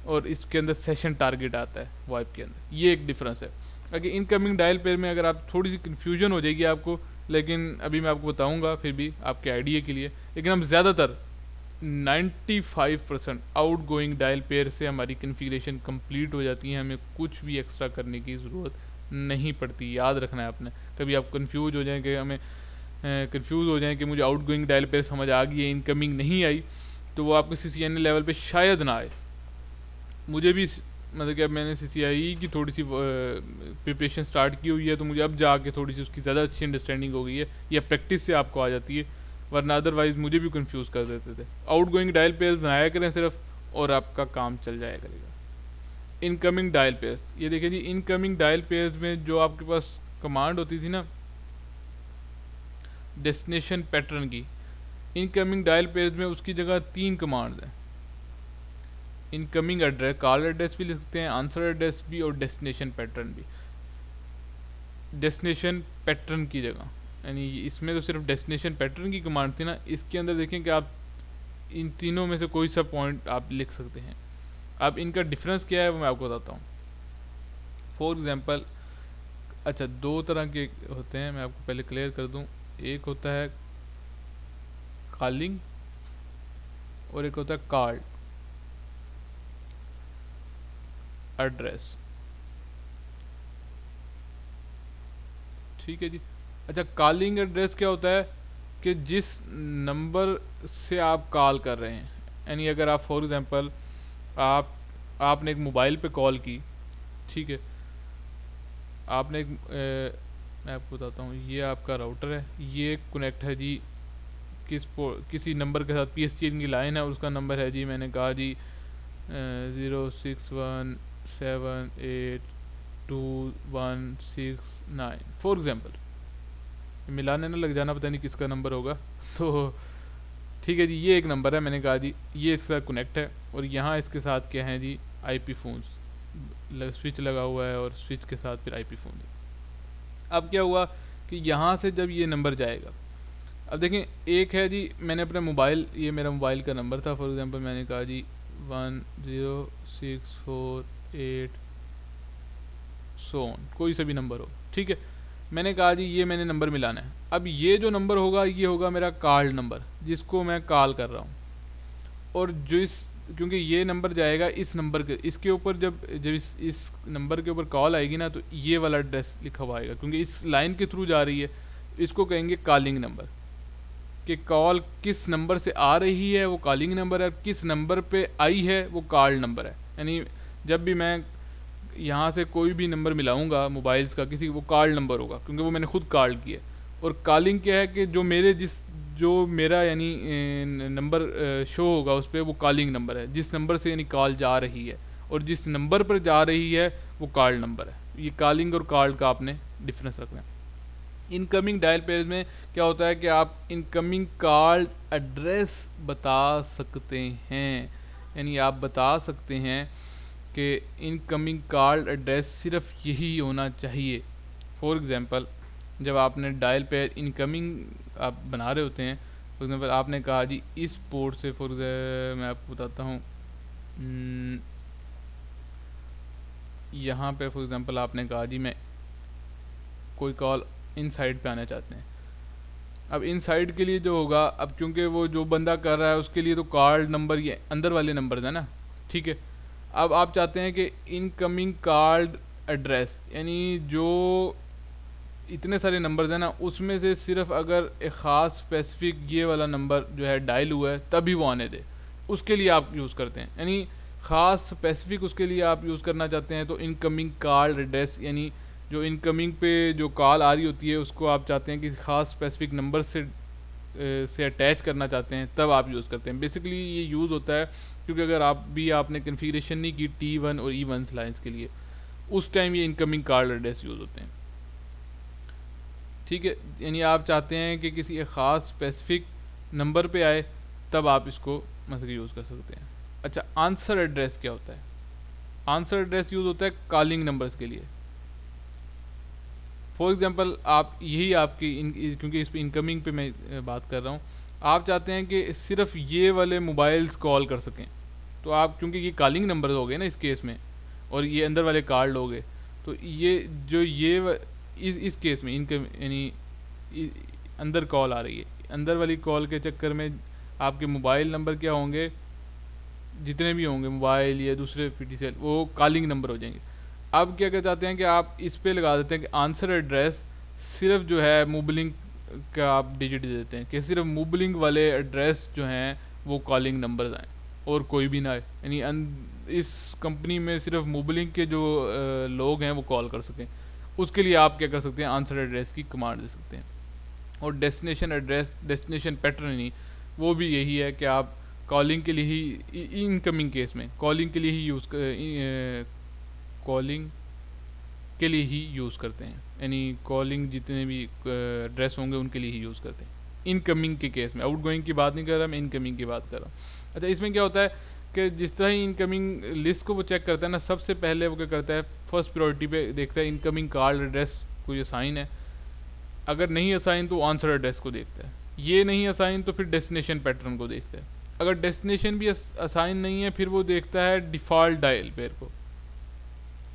और इसके अंदर सेशन टारगेट आता है वाइप के अंदर, ये एक डिफरेंस है। अगर इनकमिंग डायल पेयर में अगर आप थोड़ी सी कन्फ्यूजन हो जाएगी आपको, लेकिन अभी मैं आपको बताऊंगा फिर भी आपके आइडिया के लिए। लेकिन हम ज़्यादातर 95% आउट गोइंग डायल पेयर से हमारी कन्फिग्रेशन कंप्लीट हो जाती है, हमें कुछ भी एक्स्ट्रा करने की ज़रूरत नहीं पड़ती। याद रखना है आपने, कभी आप कंफ्यूज हो जाएं कि हमें कंफ्यूज हो जाएं कि मुझे आउट गोइंग डायल पेयर समझ आ गई है, इनकमिंग नहीं आई, तो वो आपके CCNA लेवल पे शायद ना आए। मुझे भी मतलब कि अब मैंने CCIE की थोड़ी सी प्रिपरेशन स्टार्ट की हुई है, तो मुझे अब जाके थोड़ी सी उसकी ज़्यादा अच्छी अंडरस्टैंडिंग हो गई है, या प्रैक्टिस से आपको आ जाती है, वरना अदरवाइज़ मुझे भी कंफ्यूज कर देते थे। आउट गोइंग डायल पेयर्स बनाया करें सिर्फ, और आपका काम चल जाया करेगा। इनकमिंग डायल पेयर्स, ये देखिए जी, इनकमिंग डायल पेयर्स में जो आपके पास कमांड होती थी ना डेस्टिनेशन पैटर्न की, इनकमिंग डायल पेयर्स में उसकी जगह 3 कमांड्स हैं। इनकमिंग एड्रेस, कॉल एड्रेस भी लिख सकते हैं, आंसर एड्रेस भी, और डेस्टिनेशन पैटर्न भी। डेस्टिनेशन पैटर्न की जगह, यानी इसमें तो सिर्फ डेस्टिनेशन पैटर्न की कमांड थी ना, इसके अंदर देखें कि आप इन तीनों में से कोई सा पॉइंट आप लिख सकते हैं। अब इनका डिफरेंस क्या है वो मैं आपको बताता हूँ। फॉर एग्जांपल, अच्छा 2 तरह के होते हैं, मैं आपको पहले क्लियर कर दूँ। एक होता है कॉलिंग और एक होता है कॉल्ड एड्रेस, ठीक है जी। अच्छा, कॉलिंग एड्रेस क्या होता है कि जिस नंबर से आप कॉल कर रहे हैं, यानी अगर आप फॉर एग्जांपल आपने एक मोबाइल पे कॉल की, ठीक है, आपने एक मैं आपको बताता हूँ, ये आपका राउटर है, ये कनेक्ट है जी किसी नंबर के साथ, PSTN की लाइन है और उसका नंबर है जी, मैंने कहा जी 061782169 फॉर एग्जांपल। मिलाने ना लग जाना, पता नहीं किसका नंबर होगा। तो ठीक है जी, ये एक नंबर है, मैंने कहा जी ये इसका कनेक्ट है, और यहाँ इसके साथ क्या है जी, IP फ़ोन्स स्विच लगा हुआ है, और स्विच के साथ फिर IP फ़ोन। अब क्या हुआ कि यहाँ से जब ये नंबर जाएगा, अब देखें एक है जी, मैंने अपना मोबाइल, ये मेरा मोबाइल का नंबर था फॉर एग्जांपल, मैंने कहा जी 10648 कोई सा भी नंबर हो, ठीक है, मैंने कहा जी ये मैंने नंबर मिलाना है। अब ये जो नंबर होगा ये होगा मेरा कॉल नंबर, जिसको मैं कॉल कर रहा हूँ, और जो क्योंकि ये नंबर जाएगा इस नंबर के, इसके ऊपर जब इस नंबर के ऊपर कॉल आएगी ना, तो ये वाला एड्रेस लिखा हुआ आएगा, क्योंकि इस लाइन के थ्रू जा रही है। इसको कहेंगे कॉलिंग नंबर, कि कॉल किस नंबर से आ रही है वो कॉलिंग नंबर है, किस नंबर पे आई है वो कॉल नंबर है। यानी जब भी मैं यहाँ से कोई भी नंबर मिलाऊंगा मोबाइल्स का किसी, वो कॉल नंबर होगा, क्योंकि वो मैंने खुद कॉल किया। और कॉलिंग क्या है कि जो मेरा यानी नंबर शो होगा उस पर, वो कॉलिंग नंबर है, जिस नंबर से यानी कॉल जा रही है, और जिस नंबर पर जा रही है वो कॉल नंबर है। ये कॉलिंग और कॉल का आपने डिफरेंस रखना है। इनकमिंग डायल पेयर में क्या होता है कि आप इनकमिंग कॉल एड्रेस बता सकते हैं, यानी आप बता सकते हैं कि इनकमिंग कॉल एड्रेस सिर्फ यही होना चाहिए। फॉर एग्जांपल, जब आपने डायल पेयर इनकमिंग आप बना रहे होते हैं, फॉर एग्जांपल आपने कहा जी इस पोर्ट से, मैं आपको बताता हूँ, यहाँ पे फॉर एग्जांपल आपने कहा जी मैं कोई कॉल इन साइड पे आना चाहते हैं, अब इनसाइड के लिए जो होगा, अब क्योंकि वो जो बंदा कर रहा है उसके लिए तो कार्ड नंबर ये अंदर वाले नंबर है ना, ठीक है। अब आप चाहते हैं कि इनकमिंग कार्ड एड्रेस, यानी जो इतने सारे नंबर्स हैं ना, उसमें से सिर्फ अगर एक ख़ास स्पेसिफिक ये वाला नंबर जो है डायल हुआ है तभी वो आने दे, उसके लिए आप यूज़ करते हैं। यानी ख़ास स्पेसिफिक उसके लिए आप यूज़ करना चाहते हैं तो इनकमिंग कॉल एड्रेस, यानी जो इनकमिंग पे जो कॉल आ रही होती है उसको आप चाहते हैं कि ख़ास स्पेसिफिक नंबर से अटैच करना चाहते हैं, तब आप यूज़ करते हैं। बेसिकली ये यूज़ होता है क्योंकि अगर आपने कन्फिगरेशन नहीं की T1 और E1 लाइन्स के लिए, उस टाइम ये इनकमिंग कॉल एड्रेस यूज़ होते हैं, ठीक है। यानी आप चाहते हैं कि किसी एक ख़ास स्पेसिफिक नंबर पे आए, तब आप इसको मतलब यूज़ कर सकते हैं। अच्छा, आंसर एड्रेस क्या होता है? आंसर एड्रेस यूज़ होता है कॉलिंग नंबर्स के लिए। फॉर एग्जांपल आप यही आपकी क्योंकि इस पे इनकमिंग पे मैं बात कर रहा हूँ, आप चाहते हैं कि सिर्फ ये वाले मोबाइल्स कॉल कर सकें, तो आप क्योंकि ये कॉलिंग नंबर हो गए ना इस केस में, और ये अंदर वाले कार्ड हो गए, तो ये जो इस केस में इनकम यानी अंदर कॉल आ रही है, अंदर वाली कॉल के चक्कर में आपके मोबाइल नंबर क्या होंगे, जितने भी होंगे मोबाइल या दूसरे PTCL, वो कॉलिंग नंबर हो जाएंगे। अब क्या चाहते हैं कि आप इस पे लगा देते हैं कि आंसर एड्रेस सिर्फ जो है मोबलिंग का आप डिजिट दे देते हैं कि सिर्फ मोबलिंग वाले एड्रेस जो हैं वो कॉलिंग नंबर्स आएँ और कोई भी ना आए, यानी इस कंपनी में सिर्फ मोबलिंग के जो लोग हैं वो कॉल कर सकें। उसके लिए आप क्या कर सकते हैं, आंसर एड्रेस की कमांड दे सकते हैं। और डेस्टिनेशन एड्रेस, डेस्टिनेशन पैटर्न नहीं, वो भी यही है कि आप कॉलिंग के लिए ही, इनकमिंग केस में कॉलिंग के लिए ही कॉलिंग के लिए ही यूज़ करते हैं, यानी कॉलिंग जितने भी एड्रेस होंगे उनके लिए ही यूज़ करते हैं इनकमिंग के केस में। आउटगोइंग की बात नहीं कर रहा मैं, इनकमिंग की बात कर रहा हूँ। अच्छा, इसमें क्या होता है कि जिस तरह ही इनकमिंग लिस्ट को वो चेक करता है ना, सबसे पहले वो क्या करता है, फर्स्ट प्रायोरिटी पे देखता है इनकमिंग कॉल एड्रेस कोई असाइन है, अगर नहीं असाइन तो आंसर एड्रेस को देखता है, ये नहीं असाइन तो फिर डेस्टिनेशन पैटर्न को देखता है। अगर डेस्टिनेशन भी असाइन नहीं है फिर वो देखता है डिफ़ॉल्ट डायल पेयर को,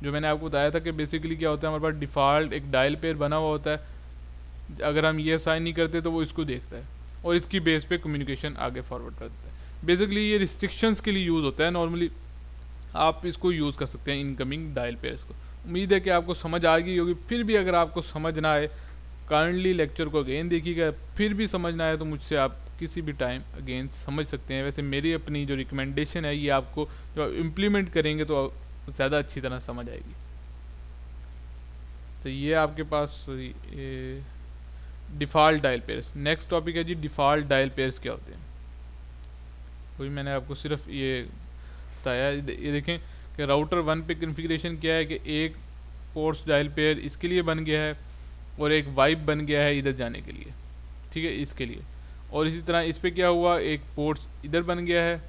जो मैंने आपको बताया था कि बेसिकली क्या होता है, हमारे पास डिफ़ॉल्ट एक डायल पेयर बना हुआ होता है, अगर हम ये असाइन नहीं करते तो वो इसको देखता है और इसकी बेस पे कम्युनिकेशन आगे फॉरवर्ड कर देता है। बेसिकली ये रिस्ट्रिक्शंस के लिए यूज़ होता है, नॉर्मली आप इसको यूज़ कर सकते हैं इनकमिंग डायल पेयर्स को। उम्मीद है कि आपको समझ आ गई होगी। फिर भी अगर आपको समझ ना आए, काइंडली लेक्चर को अगेन देखिएगा। फिर भी समझ ना आए तो मुझसे आप किसी भी टाइम अगेन समझ सकते हैं। वैसे मेरी अपनी जो रिकमेंडेशन है, ये आपको जो इम्प्लीमेंट करेंगे तो ज़्यादा अच्छी तरह समझ आएगी। तो ये आपके पास default dial peers. Next topic है जी, डिफ़ॉल्ट डायल पेयर्स क्या होते हैं। वही मैंने आपको सिर्फ ये बताया। ये देखें कि राउटर 1 पे कन्फिग्रेशन क्या है कि एक पोर्ट्स डायल पेयर इसके लिए बन गया है और एक वाइप बन गया है इधर जाने के लिए, ठीक है, इसके लिए। और इसी तरह इस पे क्या हुआ, एक पोर्ट्स इधर बन गया है,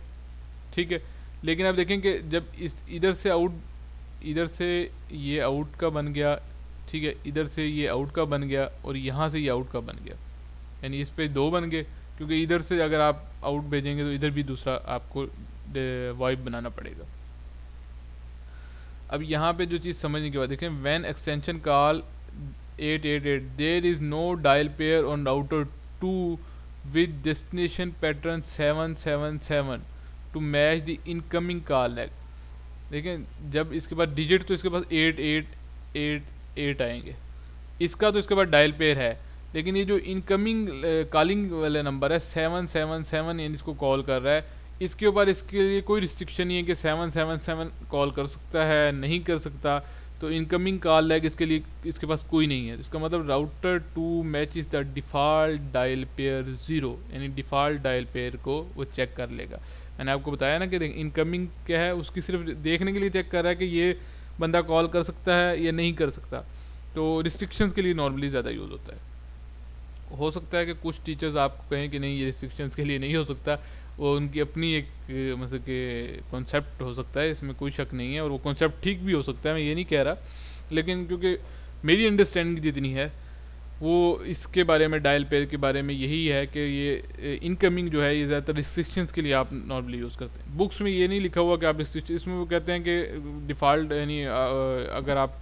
ठीक है। लेकिन आप देखें कि जब इधर से ये आउट का बन गया, ठीक है, इधर से ये आउट का बन गया और यहाँ से ये आउट का बन गया, यानी इस पे दो बन गए, क्योंकि इधर से अगर आप आउट भेजेंगे तो इधर भी दूसरा आपको वाइप बनाना पड़ेगा। अब यहाँ पे जो चीज़ समझने के बाद देखें, when extension call 888 there is no dial peer on router 2 with destination pattern 777 to match the incoming call leg. देखें, जब इसके बाद डिजिट तो इसके पास 8888 आएंगे, इसका तो इसके बाद डायल पेयर है, लेकिन ये जो इनकमिंग कॉलिंग वाला नंबर है 777, यानी इसको कॉल कर रहा है, इसके ऊपर इसके लिए कोई रिस्ट्रिक्शन नहीं है कि 777 कॉल कर सकता है नहीं कर सकता। तो इनकमिंग कॉल लैग इसके लिए इसके पास कोई नहीं है। इसका मतलब router 2 matches the default dial peer 0, यानी डिफ़ॉल्ट डायल पेयर को वो चेक कर लेगा। मैंने आपको बताया ना कि इनकमिंग क्या है, उसकी सिर्फ देखने के लिए चेक कर रहा है कि ये बंदा कॉल कर सकता है या नहीं कर सकता। तो रिस्ट्रिक्शंस के लिए नॉर्मली ज़्यादा यूज़ होता है। हो सकता है कि कुछ टीचर्स आपको कहें कि नहीं ये रिस्ट्रिक्शंस के लिए नहीं हो सकता, वो उनकी अपनी एक मतलब कि कॉन्सेप्ट हो सकता है, इसमें कोई शक नहीं है, और वो कॉन्सेप्ट ठीक भी हो सकता है, मैं ये नहीं कह रहा, लेकिन क्योंकि मेरी अंडरस्टैंडिंग जितनी है वो इसके बारे में, डायल पेयर के बारे में यही है कि ये इनकमिंग जो है ये ज़्यादातर रिस्ट्रिक्शंस के लिए आप नॉर्मली यूज़ करते हैं। बुक्स में ये नहीं लिखा हुआ कि आप रिस्ट्रिक्शन, इसमें वो कहते हैं कि डिफ़ॉल्ट यानी अगर आप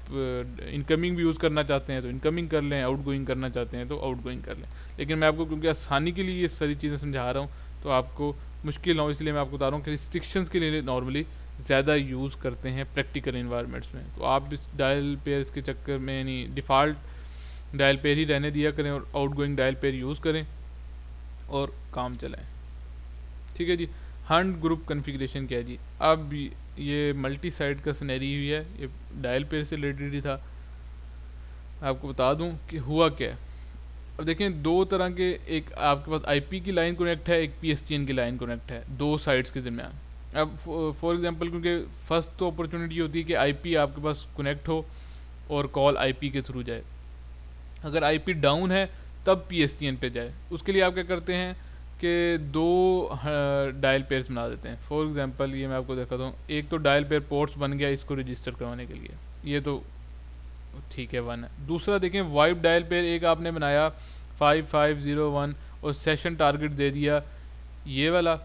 इनकमिंग भी यूज़ करना चाहते हैं तो इनकमिंग कर लें, आउट गोइंग करना चाहते हैं तो आउट गोइंग कर लें। लेकिन मैं आपको क्योंकि आसानी के लिए ये सारी चीज़ें समझा रहा हूँ तो आपको मुश्किल ना हो, इसलिए मैं आपको बता रहा हूँ कि रिस्ट्रिक्शंस के लिए नॉर्मली ज़्यादा यूज़ करते हैं प्रैक्टिकल इन्वायरमेंट्स में। तो आप इस डायल पेयर्स के चक्कर में यानी डिफ़ॉल्ट डायल पेयर ही रहने दिया करें और आउटगोइंग डायल पेयर यूज़ करें और काम चलाएं। ठीक है जी। हंट ग्रुप कॉन्फ़िगरेशन क्या है जी? अब ये मल्टी साइट का सिनेरियो ही है, ये डायल पेयर से रिलेटेड ही था। आपको बता दूं कि हुआ क्या है। अब देखें दो तरह के, एक आपके पास आईपी की लाइन कनेक्ट है, एक पीएसटीएन की लाइन कनेक्ट है, दो साइट्स के दरमियान। अब फॉर एग्जांपल क्योंकि फर्स्ट तो अपॉर्चुनिटी होती है कि आईपी आपके पास कनेक्ट हो और कॉल आईपी के थ्रू जाए। अगर आईपी डाउन है तब पीएसटीएन पे जाए। उसके लिए आप क्या करते हैं कि दो डायल पेयर्स बना देते हैं। फॉर एग्जांपल ये मैं आपको दिखाता हूँ, एक तो डायल पेयर पोर्ट्स बन गया इसको रजिस्टर करवाने के लिए, ये तो ठीक है 1 है। दूसरा देखें वाइप डायल पेयर एक आपने बनाया 5501 और सेशन टारगेट दे दिया ये वाला,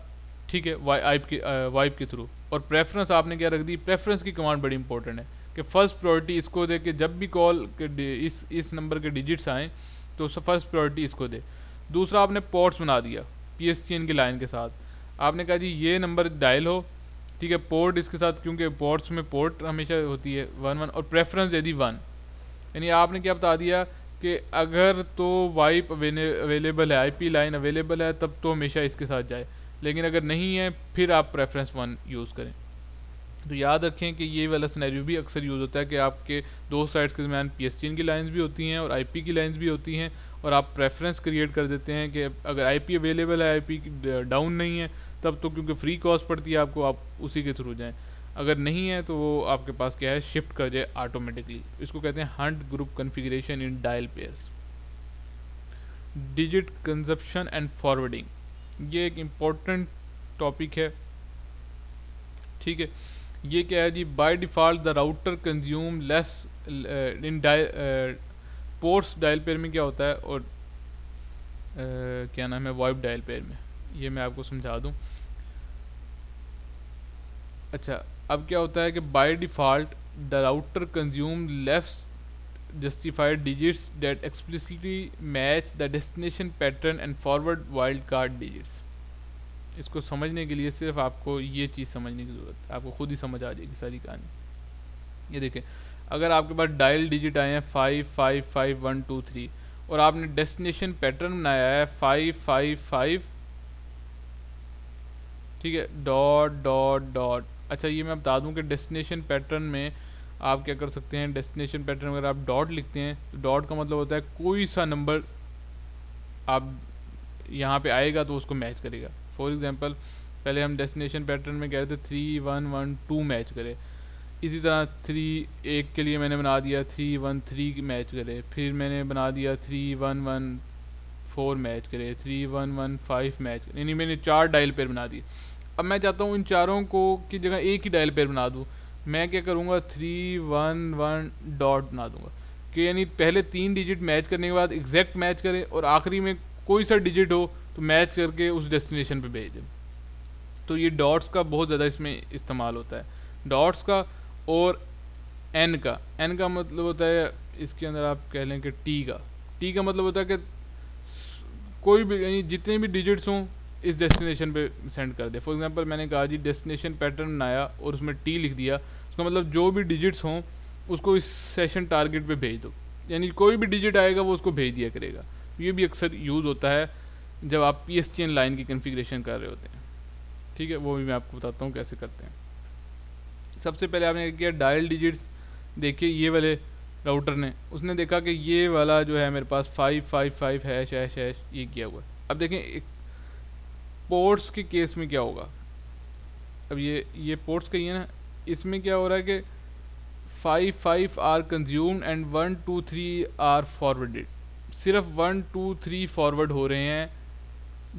ठीक है, वाइप के थ्रू। और प्रेफरेंस आपने क्या रख दी, प्रेफरेंस की कमांड बड़ी इंपॉर्टेंट है कि फर्स्ट प्रायोरिटी इसको दे कि जब भी कॉल के इस नंबर के डिजिट्स आएँ तो फर्स्ट प्रायोरिटी इसको दे। दूसरा आपने पोर्ट्स बना दिया पीएसटीएन की लाइन के साथ, आपने कहा जी ये नंबर डायल हो, ठीक है, पोर्ट इसके साथ, क्योंकि पोर्ट्स में पोर्ट हमेशा होती है 11 और प्रेफरेंस दे दी 1। यानी आपने क्या बता दिया कि अगर तो वाइप अवेलेबल है, आईपी लाइन अवेलेबल है तब तो हमेशा इसके साथ जाए, लेकिन अगर नहीं है फिर आप प्रेफरेंस 1 यूज़ करें। तो याद रखें कि ये वाला सिनेरियो भी अक्सर यूज़ होता है कि आपके दो साइड्स के दरमियान पीएसटीएन की लाइंस भी होती हैं और आईपी की लाइंस भी होती हैं, और आप प्रेफरेंस क्रिएट कर देते हैं कि अगर आईपी अवेलेबल है, आईपी डाउन नहीं है, तब तो क्योंकि फ्री कॉस्ट पड़ती है आपको, आप उसी के थ्रू जाएँ। अगर नहीं है तो वो आपके पास क्या है, शिफ्ट कर जाए ऑटोमेटिकली। इसको कहते हैं Hunt group configuration in dial pairs. Digit consumption and forwarding, ये एक इम्पोर्टेंट टॉपिक है, ठीक है। ये क्या है जी, by default the router consume less in ports dial peer में क्या होता है, और क्या नाम है वॉइप डायल पेयर में, ये मैं आपको समझा दूं। अच्छा, अब क्या होता है कि bye default the router consume less justified digits that explicitly match the destination pattern and forward wildcard digits। इसको समझने के लिए सिर्फ आपको ये चीज़ समझने की ज़रूरत है, आपको खुद ही समझ आ जाएगी सारी कहानी। ये देखें, अगर आपके पास डायल डिजिट आए हैं 555123 और आपने डेस्टिनेशन पैटर्न बनाया है 555, ठीक है, डॉट डॉट डॉट। अच्छा, ये मैं बता दूं कि डेस्टिनेशन पैटर्न में आप क्या कर सकते हैं, डेस्टिनेशन पैटर्न अगर आप डॉट लिखते हैं तो डॉट का मतलब होता है कोई सा नंबर आप यहाँ पे आएगा तो उसको मैच करेगा। फॉर एग्जांपल पहले हम डेस्टिनेशन पैटर्न में कह रहे थे 3112 मैच करे, इसी तरह 3 के लिए मैंने बना दिया 313 मैच करे, फिर मैंने बना दिया 3114 मैच करे, 3115 मैच करे, यानी मैंने 4 डायल पेयर बना दिए। अब मैं चाहता हूँ इन चारों को की जगह एक ही डायल पेयर बना दूँ। मैं क्या करूँगा, 311 डॉट बना दूंगा कि यानी पहले 3 डिजिट मैच करने के बाद एग्जैक्ट मैच करे और आखिरी में कोई सा डिजिट हो तो मैच करके उस डेस्टिनेशन पे भेज दें। तो ये डॉट्स का बहुत ज़्यादा इसमें इस्तेमाल होता है, डॉट्स का और एन का मतलब होता है, इसके अंदर आप कह लें कि टी का मतलब होता है कि कोई भी यानी जितने भी डिजिट्स हों इस डेस्टिनेशन पे सेंड कर दे। फॉर एग्जांपल मैंने कहा जी डेस्टिनेशन पैटर्न बनाया और उसमें टी लिख दिया, उसका मतलब जो भी डिजिट्स हों उसको इस सेशन टारगेट पे भेज दो, यानी कोई भी डिजिट आएगा वो उसको भेज दिया करेगा। ये भी अक्सर यूज़ होता है जब आप पीएसटीएन लाइन की कॉन्फ़िगरेशन कर रहे होते हैं, ठीक है, वो भी मैं आपको बताता हूँ कैसे करते हैं। सबसे पहले आपने किया डायल डिजिट्स, देखिए ये वाले राउटर ने उसने देखा कि ये वाला जो है मेरे पास 555 हैश हैश हैश ये किया हुआ है। अब देखें एक पोर्ट्स के केस में क्या होगा, अब ये पोर्ट्स का ही है ना, इसमें क्या हो रहा है कि 55 are consumed and 1 2 3 are forwarded, सिर्फ 1 2 3 फॉरवर्ड हो रहे हैं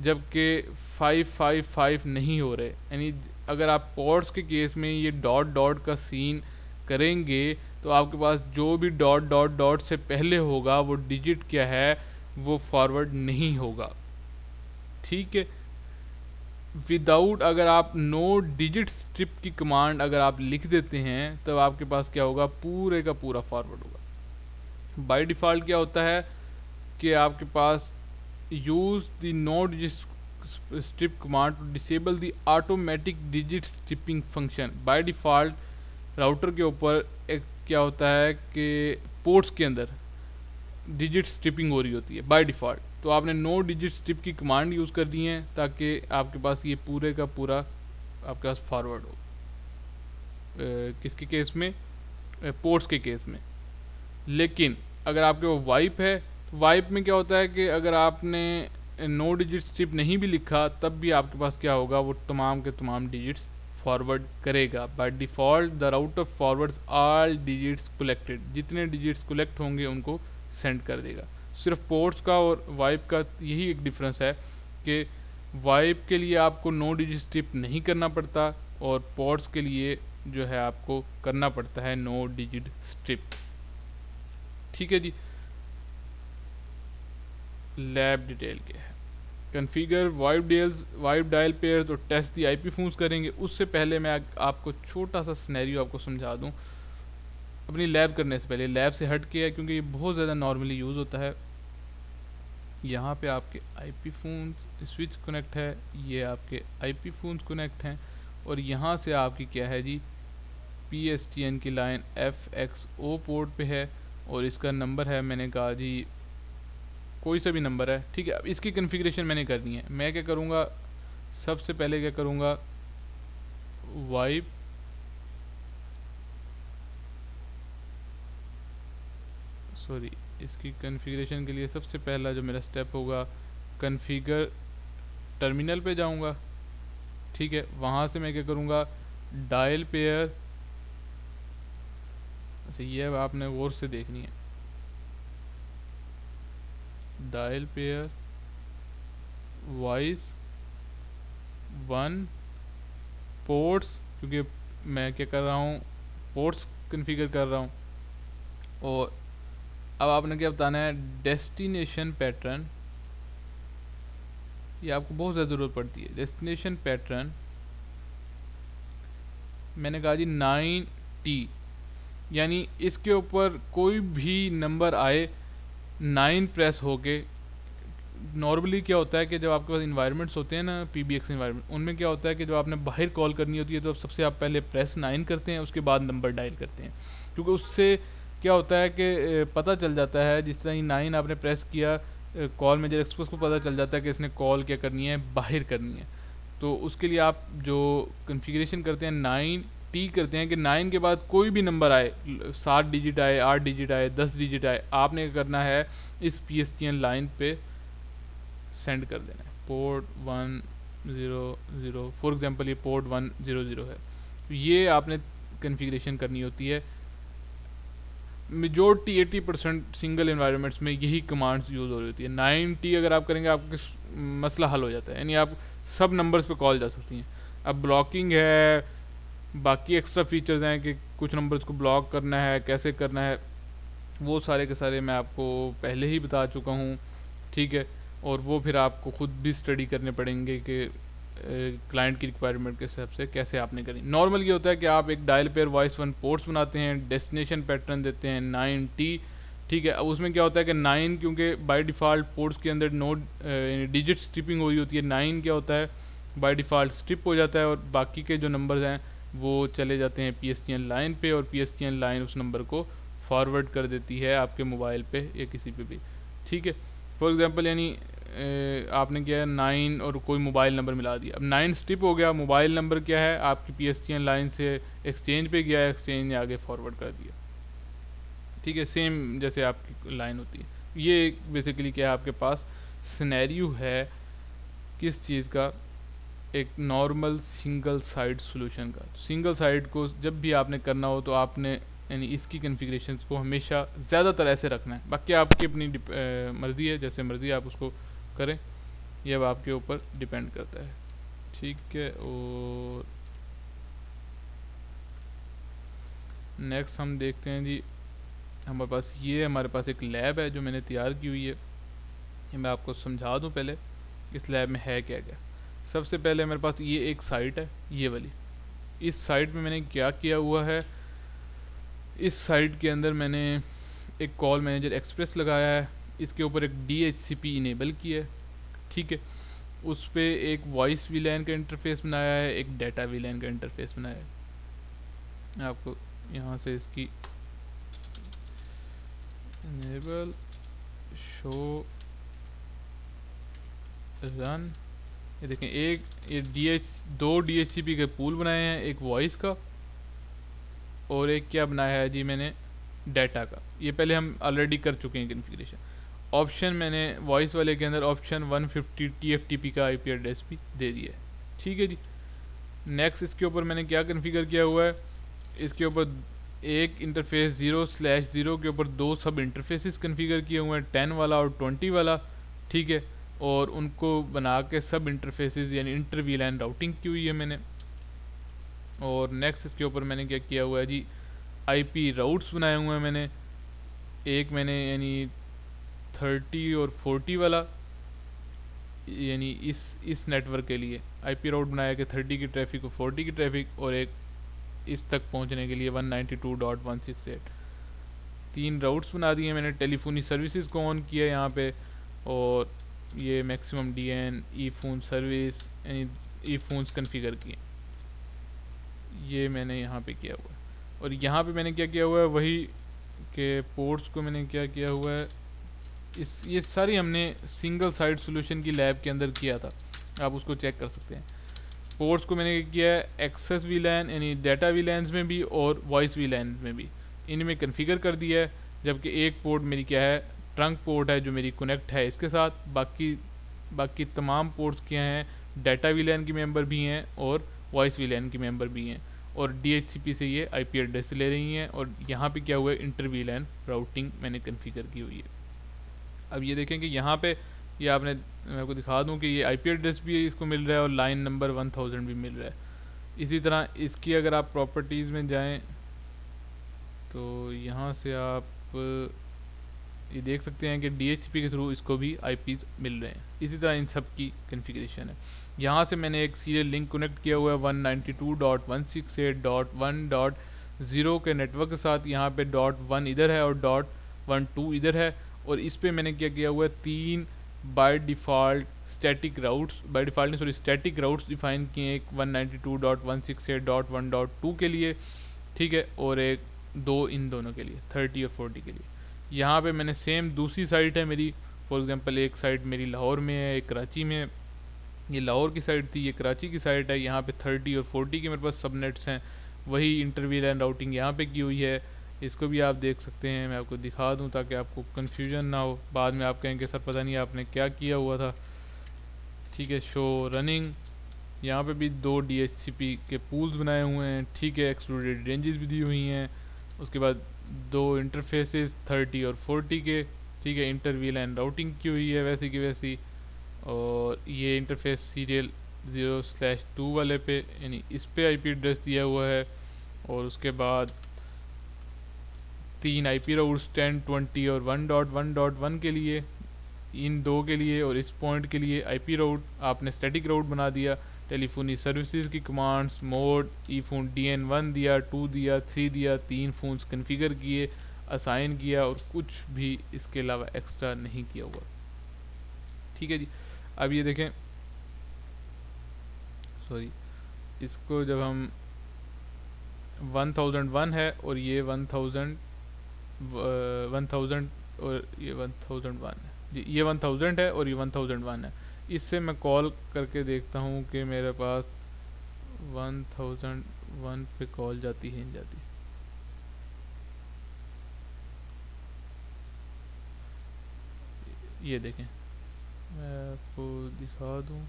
जबकि 555 नहीं हो रहे। यानी अगर आप पोर्ट्स के केस में ये डॉट डॉट का सीन करेंगे तो आपके पास जो भी डॉट डॉट डॉट से पहले होगा वो डिजिट क्या है, वो फॉरवर्ड नहीं होगा। ठीक है, विदाउट, अगर आप नो डिजिट स्ट्रिप की कमांड अगर आप लिख देते हैं तब आपके पास क्या होगा, पूरे का पूरा फॉरवर्ड होगा। बाय डिफ़ॉल्ट क्या होता है कि आपके पास use the no digit strip command to disable the automatic digit stripping function. By default router के ऊपर एक क्या होता है कि पोर्ट्स के अंदर डिजिट स्ट्रिपिंग हो रही होती है बाय डिफ़ॉल्ट, तो आपने नो डिजिट स्ट्रिप की कमांड यूज़ कर दी है ताकि आपके पास ये पूरे का पूरा आपके पास फॉरवर्ड हो। किसके केस में, पोर्ट्स के केस में। लेकिन अगर आपके वो वाइप है तो वाइप में क्या होता है कि अगर आपने नो डिजिट स्ट्रिप नहीं भी लिखा तब भी आपके पास क्या होगा, वो तमाम के तमाम डिजिट्स फॉरवर्ड करेगा। Bye default the router forwards all digits collected, जितने डिजिट्स कलेक्ट होंगे उनको सेंड कर देगा। सिर्फ पोर्ट्स का और वाइप का यही एक डिफरेंस है कि वाइप के लिए आपको नो डिजिट स्ट्रिप नहीं करना पड़ता और पोर्ट्स के लिए जो है आपको करना पड़ता है नो डिजिट स्ट्रिप। ठीक है जी। लैब डिटेल क्या है, कन्फिगर वाइप डायल पेयर्स और टेस्ट दी आईपी फोन्स करेंगे। उससे पहले मैं आपको छोटा सा सिनेरियो आपको समझा दूं अपनी लैब करने से पहले। लैब से हट के है क्योंकि ये बहुत ज़्यादा नॉर्मली यूज़ होता है। यहाँ पे आपके आईपी फोन स्विच कनेक्ट है, ये आपके आईपी फोन्स कनेक्ट हैं और यहाँ से आपकी क्या है जी, PSTN की लाइन FXO पोर्ट पे है और इसका नंबर है, मैंने कहा जी कोई सा भी नंबर है। ठीक है, अब इसकी कन्फिग्रेशन मैंने करनी है। मैं क्या करूँगा, सबसे पहले क्या करूँगा, वाइप इसकी कन्फिग्रेशन के लिए सबसे पहला जो मेरा स्टेप होगा, कन्फिगर टर्मिनल पे जाऊँगा। ठीक है, वहाँ से मैं क्या करूँगा, डायल पेयर, अच्छा ये अब आपने गौर से देखनी है, डायल पेयर वॉइस 1 पोर्ट्स, क्योंकि मैं क्या कर रहा हूँ, पोर्ट्स कन्फिगर कर रहा हूँ। और अब आपने क्या बताना है, डेस्टिनेशन पैटर्न, ये आपको बहुत ज़्यादा ज़रूरत पड़ती है। डेस्टिनेशन पैटर्न मैंने कहा जी 9T, यानी इसके ऊपर कोई भी नंबर आए 9 प्रेस होके। नॉर्मली क्या होता है कि जब आपके पास इन्वायरमेंट्स होते हैं ना, PBX इन्वायरमेंट, उनमें क्या होता है कि जब आपने बाहर कॉल करनी होती है तो सबसे आप पहले प्रेस 9 करते हैं, उसके बाद नंबर डायल करते हैं, क्योंकि उससे क्या होता है कि पता चल जाता है, जिस तरह ही 9 आपने प्रेस किया कॉल मैनेजर एक्सपर्ट को पता चल जाता है कि इसने कॉल क्या करनी है, बाहर करनी है। तो उसके लिए आप जो कन्फिग्रेशन करते हैं 9T करते हैं कि 9 के बाद कोई भी नंबर आए, 7 डिजिट आए, 8 डिजिट आए, 10 डिजिट आए, आपने क्या करना है, इस PSTN लाइन पे सेंड कर देना है। पोर्ट 100, फॉर एग्जांपल ये पोर्ट 100 है, तो ये आपने कन्फिग्रेशन करनी होती है। मेजोरिटी 80% सिंगल इन्वायरमेंट्स में यही कमांड्स यूज़ हो रही होती है। 9T अगर आप करेंगे आपका मसला हल हो जाता है, यानी आप सब नंबर्स पे कॉल जा सकती हैं। अब ब्लॉकिंग है, बाकी एक्स्ट्रा फीचर्स हैं कि कुछ नंबर्स को ब्लॉक करना है, कैसे करना है, वो सारे के सारे मैं आपको पहले ही बता चुका हूँ। ठीक है, और वो फिर आपको ख़ुद भी स्टडी करने पड़ेंगे कि क्लाइंट की रिक्वायरमेंट के हिसाब से कैसे आपने करी। नॉर्मल ये होता है कि आप एक डायल पेयर वॉइस 1 पोर्ट्स बनाते हैं, डेस्टिनेशन पैटर्न देते हैं 9T। ठीक है, अब उसमें क्या होता है कि 9, क्योंकि बाय डिफ़ॉल्ट पोर्ट्स के अंदर नो डिजिट स्ट्रिपिंग हो रही होती है, 9 क्या होता है बाय डिफ़ॉल्ट स्ट्रिप हो जाता है और बाकी के जो नंबर्स हैं वो चले जाते हैं PSTN लाइन पे और PSTN लाइन उस नंबर को फॉरवर्ड कर देती है आपके मोबाइल पे या किसी पे भी। ठीक है, फॉर एग्जांपल यानी आपने क्या है 9 और कोई मोबाइल नंबर मिला दिया, अब 9 स्ट्रिप हो गया, मोबाइल नंबर क्या है आपकी PSTN लाइन से एक्सचेंज पे गया, एक्सचेंज ने आगे फॉरवर्ड कर दिया। ठीक है, सेम जैसे आपकी लाइन होती है। ये बेसिकली क्या है, आपके पास सिनेरियो है किस चीज़ का, एक नॉर्मल सिंगल साइड सॉल्यूशन का। सिंगल साइड को जब भी आपने करना हो तो आपने यानी इसकी कन्फिग्रेशन को हमेशा ज़्यादातर ऐसे रखना है। बाकी आपकी अपनी मर्ज़ी है, जैसे मर्ज़ी आप उसको करें, ये अब आपके ऊपर डिपेंड करता है। ठीक है, और नेक्स्ट हम देखते हैं जी, हमारे पास एक लैब है जो मैंने तैयार की हुई है। ये मैं आपको समझा दूं पहले इस लैब में है क्या क्या। सबसे पहले मेरे पास ये एक साइट है, ये वाली। इस साइट में मैंने क्या किया हुआ है, इस साइट के अंदर मैंने एक कॉल मैनेजर एक्सप्रेस लगाया है, इसके ऊपर एक DHCP इनेबल किया है, ठीक है। उस पर एक वॉइस वीलैन का इंटरफेस बनाया है, एक डाटा वीलैन का इंटरफेस बनाया है। मैं आपको यहाँ से इसकी इनेबल शो रन, ये देखें, दो DHCP के पूल बनाए हैं, एक वॉइस का और एक क्या बनाया है जी मैंने, डाटा का। ये पहले हम ऑलरेडी कर चुके हैं कन्फिग्रेशन। ऑप्शन मैंने वॉइस वाले के अंदर ऑप्शन 150 TFTP का IP एड्रेस भी दे दिया है, ठीक है जी। नेक्स्ट इसके ऊपर मैंने क्या कन्फिगर किया हुआ है, इसके ऊपर एक इंटरफेस 0/0 के ऊपर दो सब इंटरफेसेस कन्फिगर किए हुए हैं, 10 वाला और 20 वाला, ठीक है। और उनको बना के सब इंटरफेसेस यानी इंटर VLAN राउटिंग की हुई है मैंने। और नेक्स्ट इसके ऊपर मैंने क्या किया हुआ है जी, IP राउट्स बनाए हुए हैं मैंने। एक मैंने यानी 30 और 40 वाला, यानी इस नेटवर्क के लिए IP राउट बनाया कि 30 की ट्रैफिक और 40 की ट्रैफिक, और एक इस तक पहुंचने के लिए 192.168। 3 राउट्स बना दिए मैंने। टेलीफोनी सर्विसेज को ऑन किया यहाँ पे, और ये मैक्सिमम DN ई फ़ोन सर्विस यानी ई फ़ोन्स कन्फिगर किए, ये मैंने यहाँ पे किया हुआ है। और यहाँ पे मैंने क्या किया हुआ है, वही के पोर्ट्स को मैंने क्या किया हुआ है, ये सारी हमने सिंगल साइड सॉल्यूशन की लैब के अंदर किया था, आप उसको चेक कर सकते हैं। पोर्ट्स को मैंने किया है एक्सेस VLAN यानी डाटा VLANs में भी और वॉइस VLAN में भी, इनमें कन्फिगर कर दिया है। जबकि एक पोर्ट मेरी क्या है, ट्रंक पोर्ट है जो मेरी कनेक्ट है इसके साथ। बाकी तमाम पोर्ट्स क्या हैं, डाटा VLAN की मेंबर भी हैं और वॉइस VLAN की मेंबर भी हैं, और DHCP से ये IP एड्रेस ले रही हैं। और यहाँ पे क्या हुआ है, इंटर VLAN राउटिंग मैंने कन्फिगर की हुई है। अब ये देखें कि यहाँ पे ये मैं आपको दिखा दूँ कि ये IP एड्रेस भी इसको मिल रहा है और लाइन नंबर 1000 भी मिल रहा है। इसी तरह इसकी अगर आप प्रॉपर्टीज़ में जाएं तो यहाँ से आप ये देख सकते हैं कि DHCP के थ्रू इसको भी IPs मिल रहे हैं। इसी तरह इन सब की कन्फिग्रेशन है। यहाँ से मैंने एक सीरियल लिंक कनेक्ट किया हुआ है 192.168.1.0 के नेटवर्क के साथ। यहाँ पे .1 इधर है और .12 इधर है। और इस पे मैंने क्या किया हुआ है, 3 by default static routes define किए, एक 192.168.1.2 के लिए, ठीक है, और एक इन दोनों के लिए 30 और 40 के लिए। यहाँ पे मैंने सेम दूसरी साइट है मेरी, फॉर एग्जांपल एक साइट मेरी लाहौर में है, एक कराची में है। ये लाहौर की साइट थी, ये कराची की साइट है। यहाँ पे 30 और 40 के मेरे पास सबनेट्स हैं, वही इंटर VLAN राउटिंग यहाँ पे की हुई है। इसको भी आप देख सकते हैं, मैं आपको दिखा दूँ ताकि आपको कन्फ्यूजन ना हो। बाद में आप कहेंगे सर पता नहीं आपने क्या किया हुआ था, ठीक है। शो रनिंग, यहाँ पे भी 2 DHCP के पूल्स बनाए हुए हैं, ठीक है। एक्सक्लूडेड रेंजेस भी दी हुई हैं। उसके बाद 2 इंटरफेसेस 30 और 40 के, ठीक है। इंटर VLAN राउटिंग की हुई है वैसी की वैसी। और ये इंटरफेस सीरियल 0/2 वाले पे यानी इस पे IP एड्रेस दिया हुआ है। और उसके बाद 3 IP राउट्स 10, 20 और 1.1.1 के लिए, इन 2 के लिए। और इस पॉइंट के लिए IP राउट आपने स्टैटिक राउट बना दिया। टेलीफोनी सर्विसेज की कमांड्स मोड ई फ़ोन DN1 दिया, 2 दिया, 3 दिया, 3 फ़ोन्स कन्फिगर किए, असाइन किया, और कुछ भी इसके अलावा एक्स्ट्रा नहीं किया हुआ, ठीक है जी। अब ये देखें, सॉरी, इसको जब हम 1001 है और ये 1000 और ये 1001 है जी, ये 1000 है और ये 1001 है। इससे मैं कॉल करके देखता हूँ कि मेरे पास 1001 पे कॉल जाती है नहीं जाती। ये देखें, मैं आपको दिखा दूँ,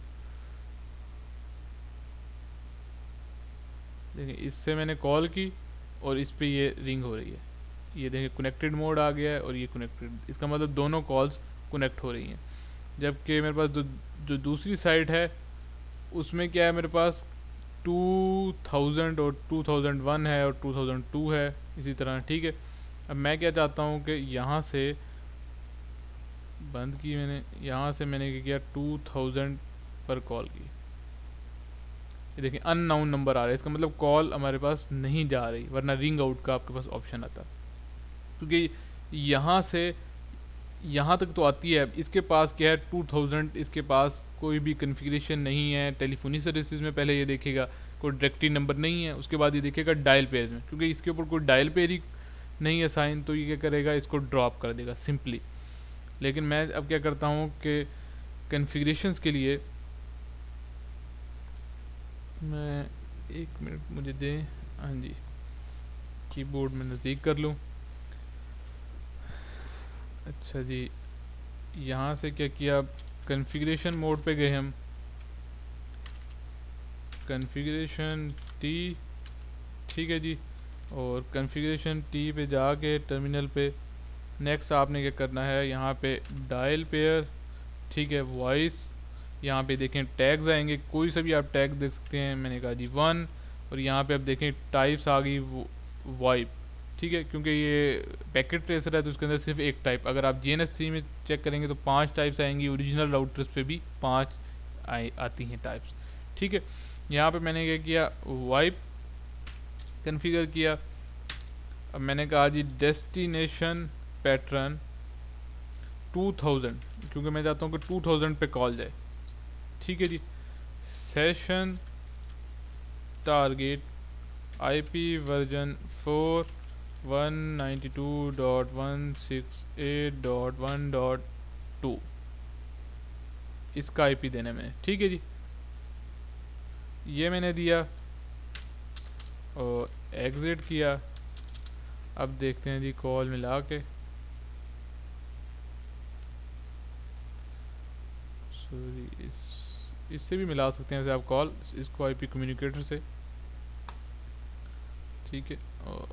देखें इससे मैंने कॉल की और इस पे ये रिंग हो रही है। ये देखें कनेक्टेड मोड आ गया है और ये कनेक्टेड, इसका मतलब दोनों कॉल्स कनेक्ट हो रही हैं। जबकि मेरे पास जो दूसरी साइट है उसमें क्या है, मेरे पास 2000 और 2001 है और 2002 है, इसी तरह, ठीक है। अब मैं क्या चाहता हूँ कि यहाँ से बंद की मैंने, यहाँ से मैंने क्या किया 2000 पर कॉल की। ये देखिए अननाउन नंबर आ रहा है, इसका मतलब कॉल हमारे पास नहीं जा रही, वरना रिंग आउट का आपके पास ऑप्शन आता। क्योंकि यहाँ से यहाँ तक तो आती है, इसके पास क्या है 2000, इसके पास कोई भी कन्फिग्रेशन नहीं है टेलीफोनी सर्विसेज में। पहले ये देखेगा कोई डायरेक्टरी नंबर नहीं है, उसके बाद ये देखेगा डायल पेयर में, क्योंकि इसके ऊपर कोई डायल पेयर ही नहीं है साइन, तो ये क्या करेगा, इसको ड्रॉप कर देगा सिंपली। लेकिन मैं अब क्या करता हूँ कि कन्फिग्रेशंस के लिए मैं 1 मिनट मुझे दें, हाँ जी, कीबोर्ड में नज़दीक कर लूँ। अच्छा जी, यहाँ से क्या किया, कन्फिग्रेशन मोड पे गए हम, कन्फिग्रेशन टी, ठीक है जी। और कन्फिग्रेशन टी पे जाके टर्मिनल पे नेक्स्ट आपने क्या करना है, यहाँ पे डायल पेयर, ठीक है, वॉइस, यहाँ पे देखें टैग्स आएंगे, कोई सा भी आप टैग देख सकते हैं। मैंने कहा जी 1, और यहाँ पे आप देखें टाइप्स आ गई वाइप, ठीक है, क्योंकि ये पैकेट ट्रेसर है तो उसके अंदर सिर्फ एक टाइप। अगर आप GNS3 में चेक करेंगे तो 5 टाइप्स आएंगी, ओरिजिनल राउटर्स पे भी 5 आती हैं टाइप्स, ठीक है। यहाँ पे मैंने क्या किया, वाइप कन्फिगर किया। अब मैंने कहा जी डेस्टिनेशन पैटर्न 2000, क्योंकि मैं चाहता हूँ कि 2000 पे कॉल जाए, ठीक है जी। सेशन टारगेट IP वर्जन 4 192.168.1.2 इसका IP देना मैंने, ठीक है जी। ये मैंने दिया और एग्जिट किया। अब देखते हैं जी कॉल मिला के, सॉरी इससे भी मिला सकते हैं आप कॉल, इसको IP कम्युनिकेटर से, ठीक है। और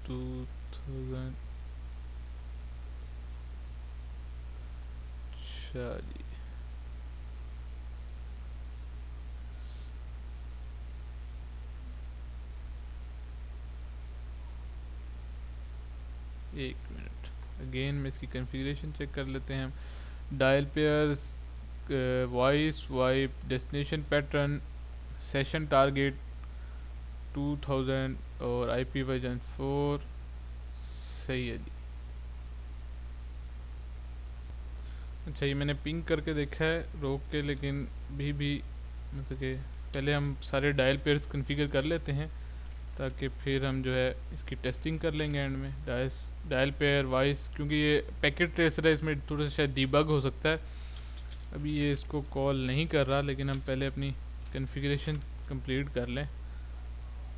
2000, अच्छा जी, एक मिनट, अगेन में इसकी कन्फिग्रेशन चेक कर लेते हैं हम। Dial pairs, voice, wipe, destination pattern, session target 2000 और IP वर्जन 4, सही है जी। अच्छा ये मैंने पिंग करके देखा है रोक के, लेकिन भी मतलब कि पहले हम सारे डायल पेयर्स कन्फिगर कर लेते हैं, ताकि फिर हम जो है इसकी टेस्टिंग कर लेंगे एंड में। डायल पेयर वॉइस, क्योंकि ये पैकेट ट्रेसर है, इसमें थोड़ा सा शायद डिबग हो सकता है। अभी ये इसको कॉल नहीं कर रहा, लेकिन हम पहले अपनी कन्फिग्रेशन कंप्लीट कर लें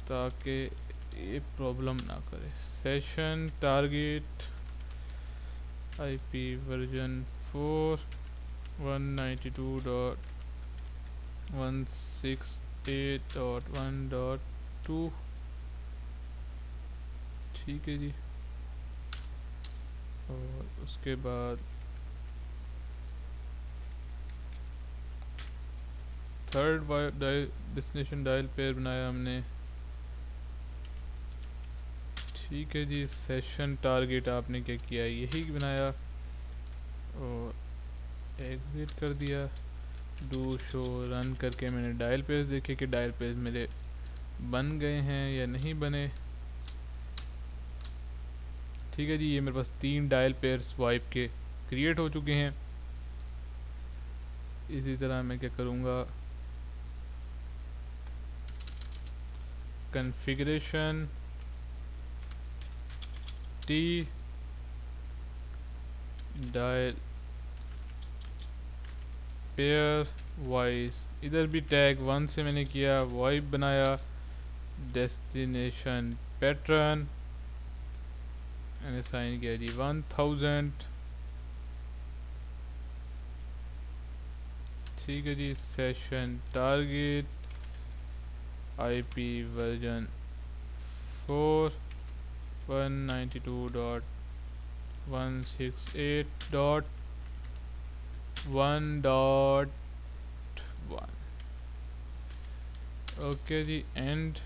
ताकि ये प्रॉब्लम ना करे। सेशन टारगेट IP वर्जन 4 192.168.1.2, ठीक है जी। और उसके बाद थर्ड डेस्टिनेशन डायल पेयर बनाया हमने, ठीक है जी। सेशन टारगेट आपने क्या किया, यही बनाया और एग्जिट कर दिया। डू शो रन करके मैंने डायल पेज देखे कि डायल पेज मेरे बन गए हैं या नहीं बने, ठीक है जी। ये मेरे पास 3 डायल पेयर्स वाइप के क्रिएट हो चुके हैं। इसी तरह मैं क्या करूँगा, configuration T dial peer voice, इधर भी टैग 1 से मैंने किया, वाइप बनाया, डेस्टिनेशन पैटर्न मैंने साइन किया जी 1000, ठीक है जी। Session target IP version 4 192.168.1.1, okay जी। एंड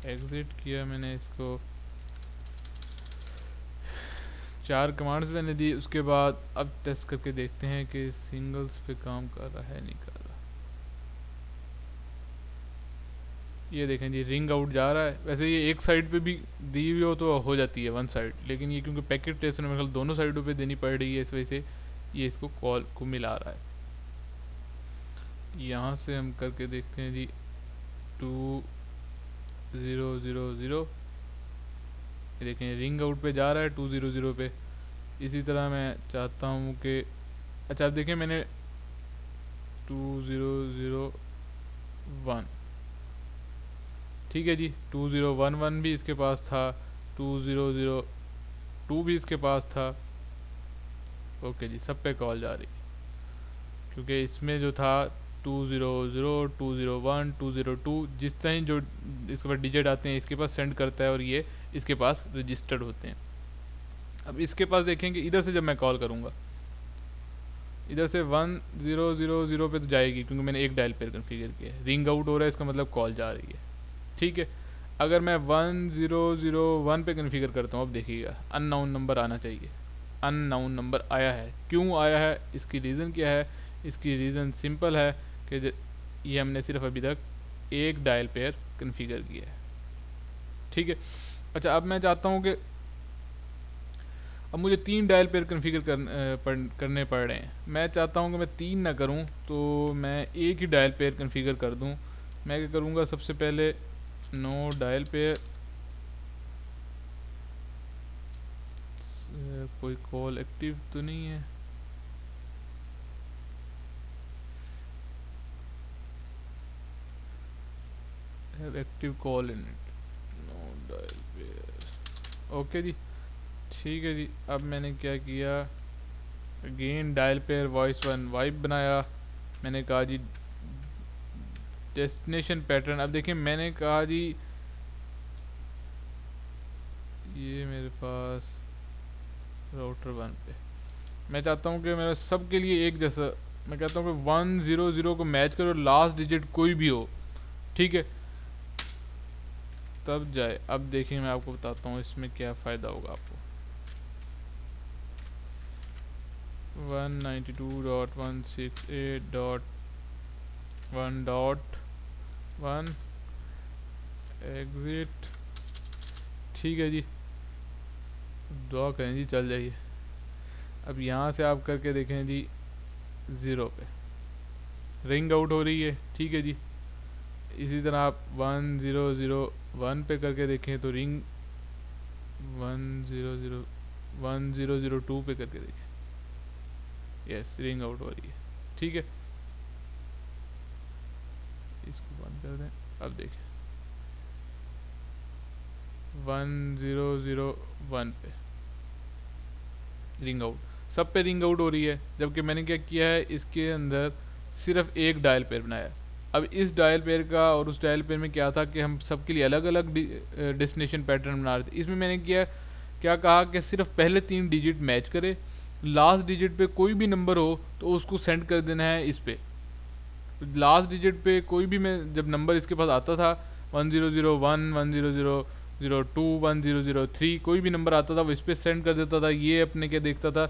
एग्जिट किया मैंने इसको, 4 कमांड्स मैंने दी। उसके बाद अब टेस्ट करके देखते हैं कि सिंगल्स पे काम कर रहा है नहीं कर रहा। ये देखें जी, रिंग आउट जा रहा है। वैसे ये एक साइड पे भी दी हुई हो जाती है वन साइड, लेकिन ये क्योंकि पैकेट ट्रेसर मेरे ख्याल दोनों साइडों पे देनी पड़ रही है, इस वजह से ये इसको कॉल को मिला रहा है। यहाँ से हम करके देखते हैं जी 2000। ये देखें रिंग आउट पे जा रहा है 200 पे। इसी तरह मैं चाहता हूँ कि, अच्छा अब देखें मैंने 2001, ठीक है जी, 2011 भी इसके पास था, 2002 भी इसके पास था। ओके जी, सब पे कॉल जा रही, क्योंकि इसमें जो था 200, 201, 202 जिस तरह जो इसके पास डिजिट आते हैं इसके पास सेंड करता है और ये इसके पास रजिस्टर्ड होते हैं। अब इसके पास देखेंगे इधर से जब मैं कॉल करूँगा, इधर से 1000 पे तो जाएगी क्योंकि मैंने एक डायल पेयर कन्फिगर किया है। रिंग आउट हो रहा है, इसका मतलब कॉल जा रही है, ठीक है। अगर मैं 1001 पे कन्फिगर करता हूँ, अब देखिएगा अननोन नंबर आना चाहिए। अननोन नंबर आया है, क्यों आया है, इसकी रीज़न क्या है? इसकी रीज़न सिंपल है कि ये हमने सिर्फ अभी तक एक डायल पेयर कन्फिगर किया है, ठीक है। अच्छा, अब मैं चाहता हूँ कि अब मुझे 3 डायल पेयर कन्फिगर करने पड़ रहे हैं। मैं चाहता हूँ कि मैं 3 ना करूँ, तो मैं एक ही डायल पेयर कन्फिगर कर दूँ। मैं क्या करूँगा, सबसे पहले नो डायल पेयर, कोई कॉल एक्टिव तो नहीं है, have active call in it, no dial peer. Okay जी, ठीक है जी। अब मैंने क्या किया, again dial peer voice one voip बनाया। मैंने कहा जी डेस्टिनेशन पैटर्न, अब देखिए मैंने कहा जी ये मेरे पास राउटर 1 पे मैं चाहता हूँ कि मेरा सबके लिए एक जैसा, मैं कहता हूँ कि 100 को मैच करो, लास्ट डिजिट कोई भी हो, ठीक है, तब जाए। अब देखिए मैं आपको बताता हूँ इसमें क्या फ़ायदा होगा आपको। 192.168.1.1 एग्ज़िट, ठीक है जी, दुआ करें जी चल जाइए। अब यहाँ से आप करके देखें जी 0 पे रिंग आउट हो रही है, ठीक है जी। इसी तरह आप 1001 पे करके देखें तो रिंग 1002 पे करके देखें, यस रिंग आउट हो रही है, ठीक है। इसको बंद कर दें, अब देखें 1001 पे रिंग आउट, सब पे रिंग आउट हो रही है, जबकि मैंने क्या किया है, इसके अंदर सिर्फ एक डायल पेयर बनाया। अब इस डायल पेयर का और उस डायल पेयर में क्या था कि हम सबके लिए अलग अलग डेस्टिनेशन पैटर्न बना रहे थे। इसमें मैंने क्या कहा कि सिर्फ पहले 3 डिजिट मैच करे, लास्ट डिजिट पे कोई भी नंबर हो तो उसको सेंड कर देना है इस पे। लास्ट डिजिट पे कोई भी, मैं जब नंबर इसके पास आता था 1001, 1002, 1003 कोई भी नंबर आता था वो इस पर सेंड कर देता था। ये अपने क्या देखता था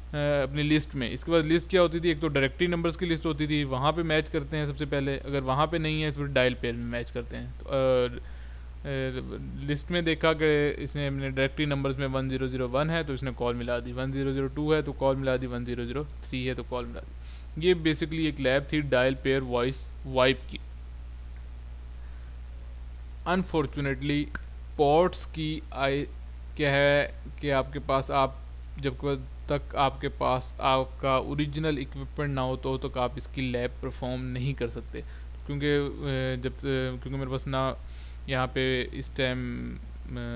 अपनी लिस्ट में। इसके बाद लिस्ट क्या होती थी, एक तो डायरेक्टरी नंबर्स की लिस्ट होती थी, वहाँ पे मैच करते हैं सबसे पहले, अगर वहाँ पे नहीं है तो फिर डायल पेयर में मैच करते हैं। तो लिस्ट में देखा कि इसने अपने डायरेक्टरी नंबर्स में 1001 है तो इसने कॉल मिला दी, 1002 है तो कॉल मिला दी, 1003 है तो कॉल मिला दी। ये बेसिकली एक लैब थी डायल पेयर वॉइस वाइप की। अनफॉर्चुनेटली पोर्ट्स की क्या है कि आपके पास, आप जब तक आपके पास आपका ओरिजिनल इक्विपमेंट ना हो तो तक आप इसकी लैब परफॉर्म नहीं कर सकते, क्योंकि क्योंकि मेरे पास ना यहाँ पे इस टाइम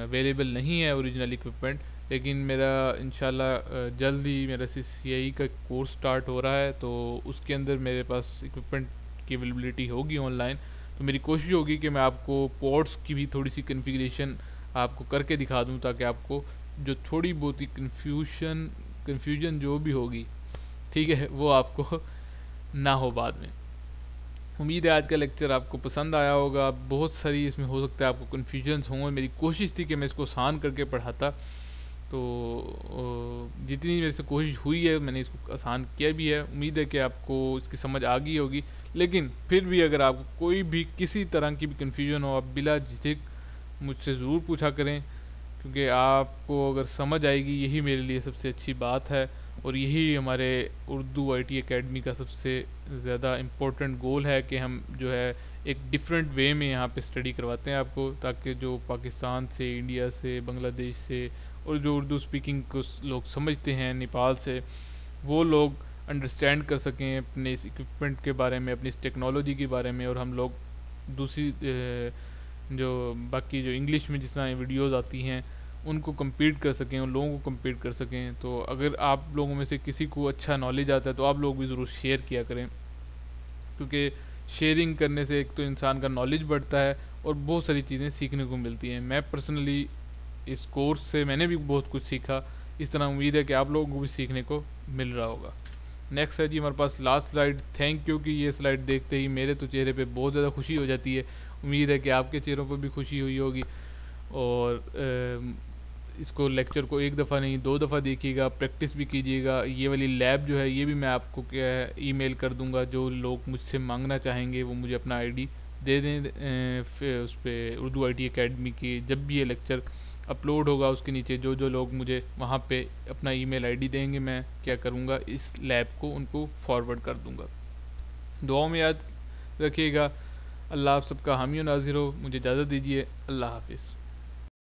अवेलेबल नहीं है ओरिजिनल इक्विपमेंट। लेकिन मेरा इंशाल्लाह जल्द ही मेरा CCIE का कोर्स स्टार्ट हो रहा है, तो उसके अंदर मेरे पास इक्विपमेंट की अवेलेबिलिटी होगी ऑनलाइन। तो मेरी कोशिश होगी कि मैं आपको पोर्ट्स की भी थोड़ी सी कन्फिग्रेशन आपको करके दिखा दूं, ताकि आपको जो थोड़ी बहुत ही कन्फ्यूजन जो भी होगी, ठीक है, वो आपको ना हो बाद में। उम्मीद है आज का लेक्चर आपको पसंद आया होगा। बहुत सारी इसमें हो सकता है आपको कन्फ्यूजन्स हों, मेरी कोशिश थी कि मैं इसको आसान करके पढ़ाता, तो जितनी मेरे से कोशिश हुई है मैंने इसको आसान किया भी है। उम्मीद है कि आपको इसकी समझ आ गई होगी। लेकिन फिर भी अगर आपको कोई भी किसी तरह की भी कन्फ्यूजन हो, आप बिला झिझक मुझसे ज़रूर पूछा करें, क्योंकि आपको अगर समझ आएगी यही मेरे लिए सबसे अच्छी बात है, और यही हमारे उर्दू आईटी एकेडमी का सबसे ज़्यादा इम्पोर्टेंट गोल है कि हम जो है एक डिफरेंट वे में यहाँ पे स्टडी करवाते हैं आपको, ताकि जो पाकिस्तान से, इंडिया से, बांग्लादेश से और जो उर्दू स्पीकिंग को लोग समझते हैं नेपाल से, वो लोग अंडरस्टैंड कर सकें अपने इस इक्विपमेंट के बारे में, अपनी इस टेक्नोलॉजी के बारे में। और हम लोग दूसरी जो बाकी जो इंग्लिश में जिस तरह वीडियोज़ आती हैं उनको compete कर सकें, उन लोगों को compete कर सकें। तो अगर आप लोगों में से किसी को अच्छा नॉलेज आता है तो आप लोग भी ज़रूर शेयर किया करें, क्योंकि शेयरिंग करने से एक तो इंसान का नॉलेज बढ़ता है और बहुत सारी चीज़ें सीखने को मिलती हैं। मैं पर्सनली इस कोर्स से मैंने भी बहुत कुछ सीखा, इस तरह उम्मीद है कि आप लोगों को भी सीखने को मिल रहा होगा। नेक्स्ट है जी हमारे पास लास्ट स्लाइड। थैंक यू कि ये स्लाइड देखते ही मेरे तो चेहरे पे बहुत ज़्यादा खुशी हो जाती है। उम्मीद है कि आपके चेहरों पर भी खुशी हुई होगी। और इसको लेक्चर को एक दफ़ा नहीं 2 दफ़ा देखिएगा, प्रैक्टिस भी कीजिएगा। ये वाली लैब जो है ये भी मैं आपको क्या है ईमेल कर दूंगा। जो लोग मुझसे मांगना चाहेंगे वो मुझे अपना आईडी दे दें, फिर उस पर उर्दू आईटी एकेडमी की जब भी ये लेक्चर अपलोड होगा उसके नीचे जो जो लोग मुझे वहाँ पे अपना ईमेल आईडी देंगे, मैं क्या करूँगा इस लैब को उनको फॉरवर्ड कर दूँगा। दुआओं में याद रखिएगा। अल्लाह आप सबका हामी और नाज़िर हो। मुझे इजाज़त दीजिए। अल्लाह हाफिज़।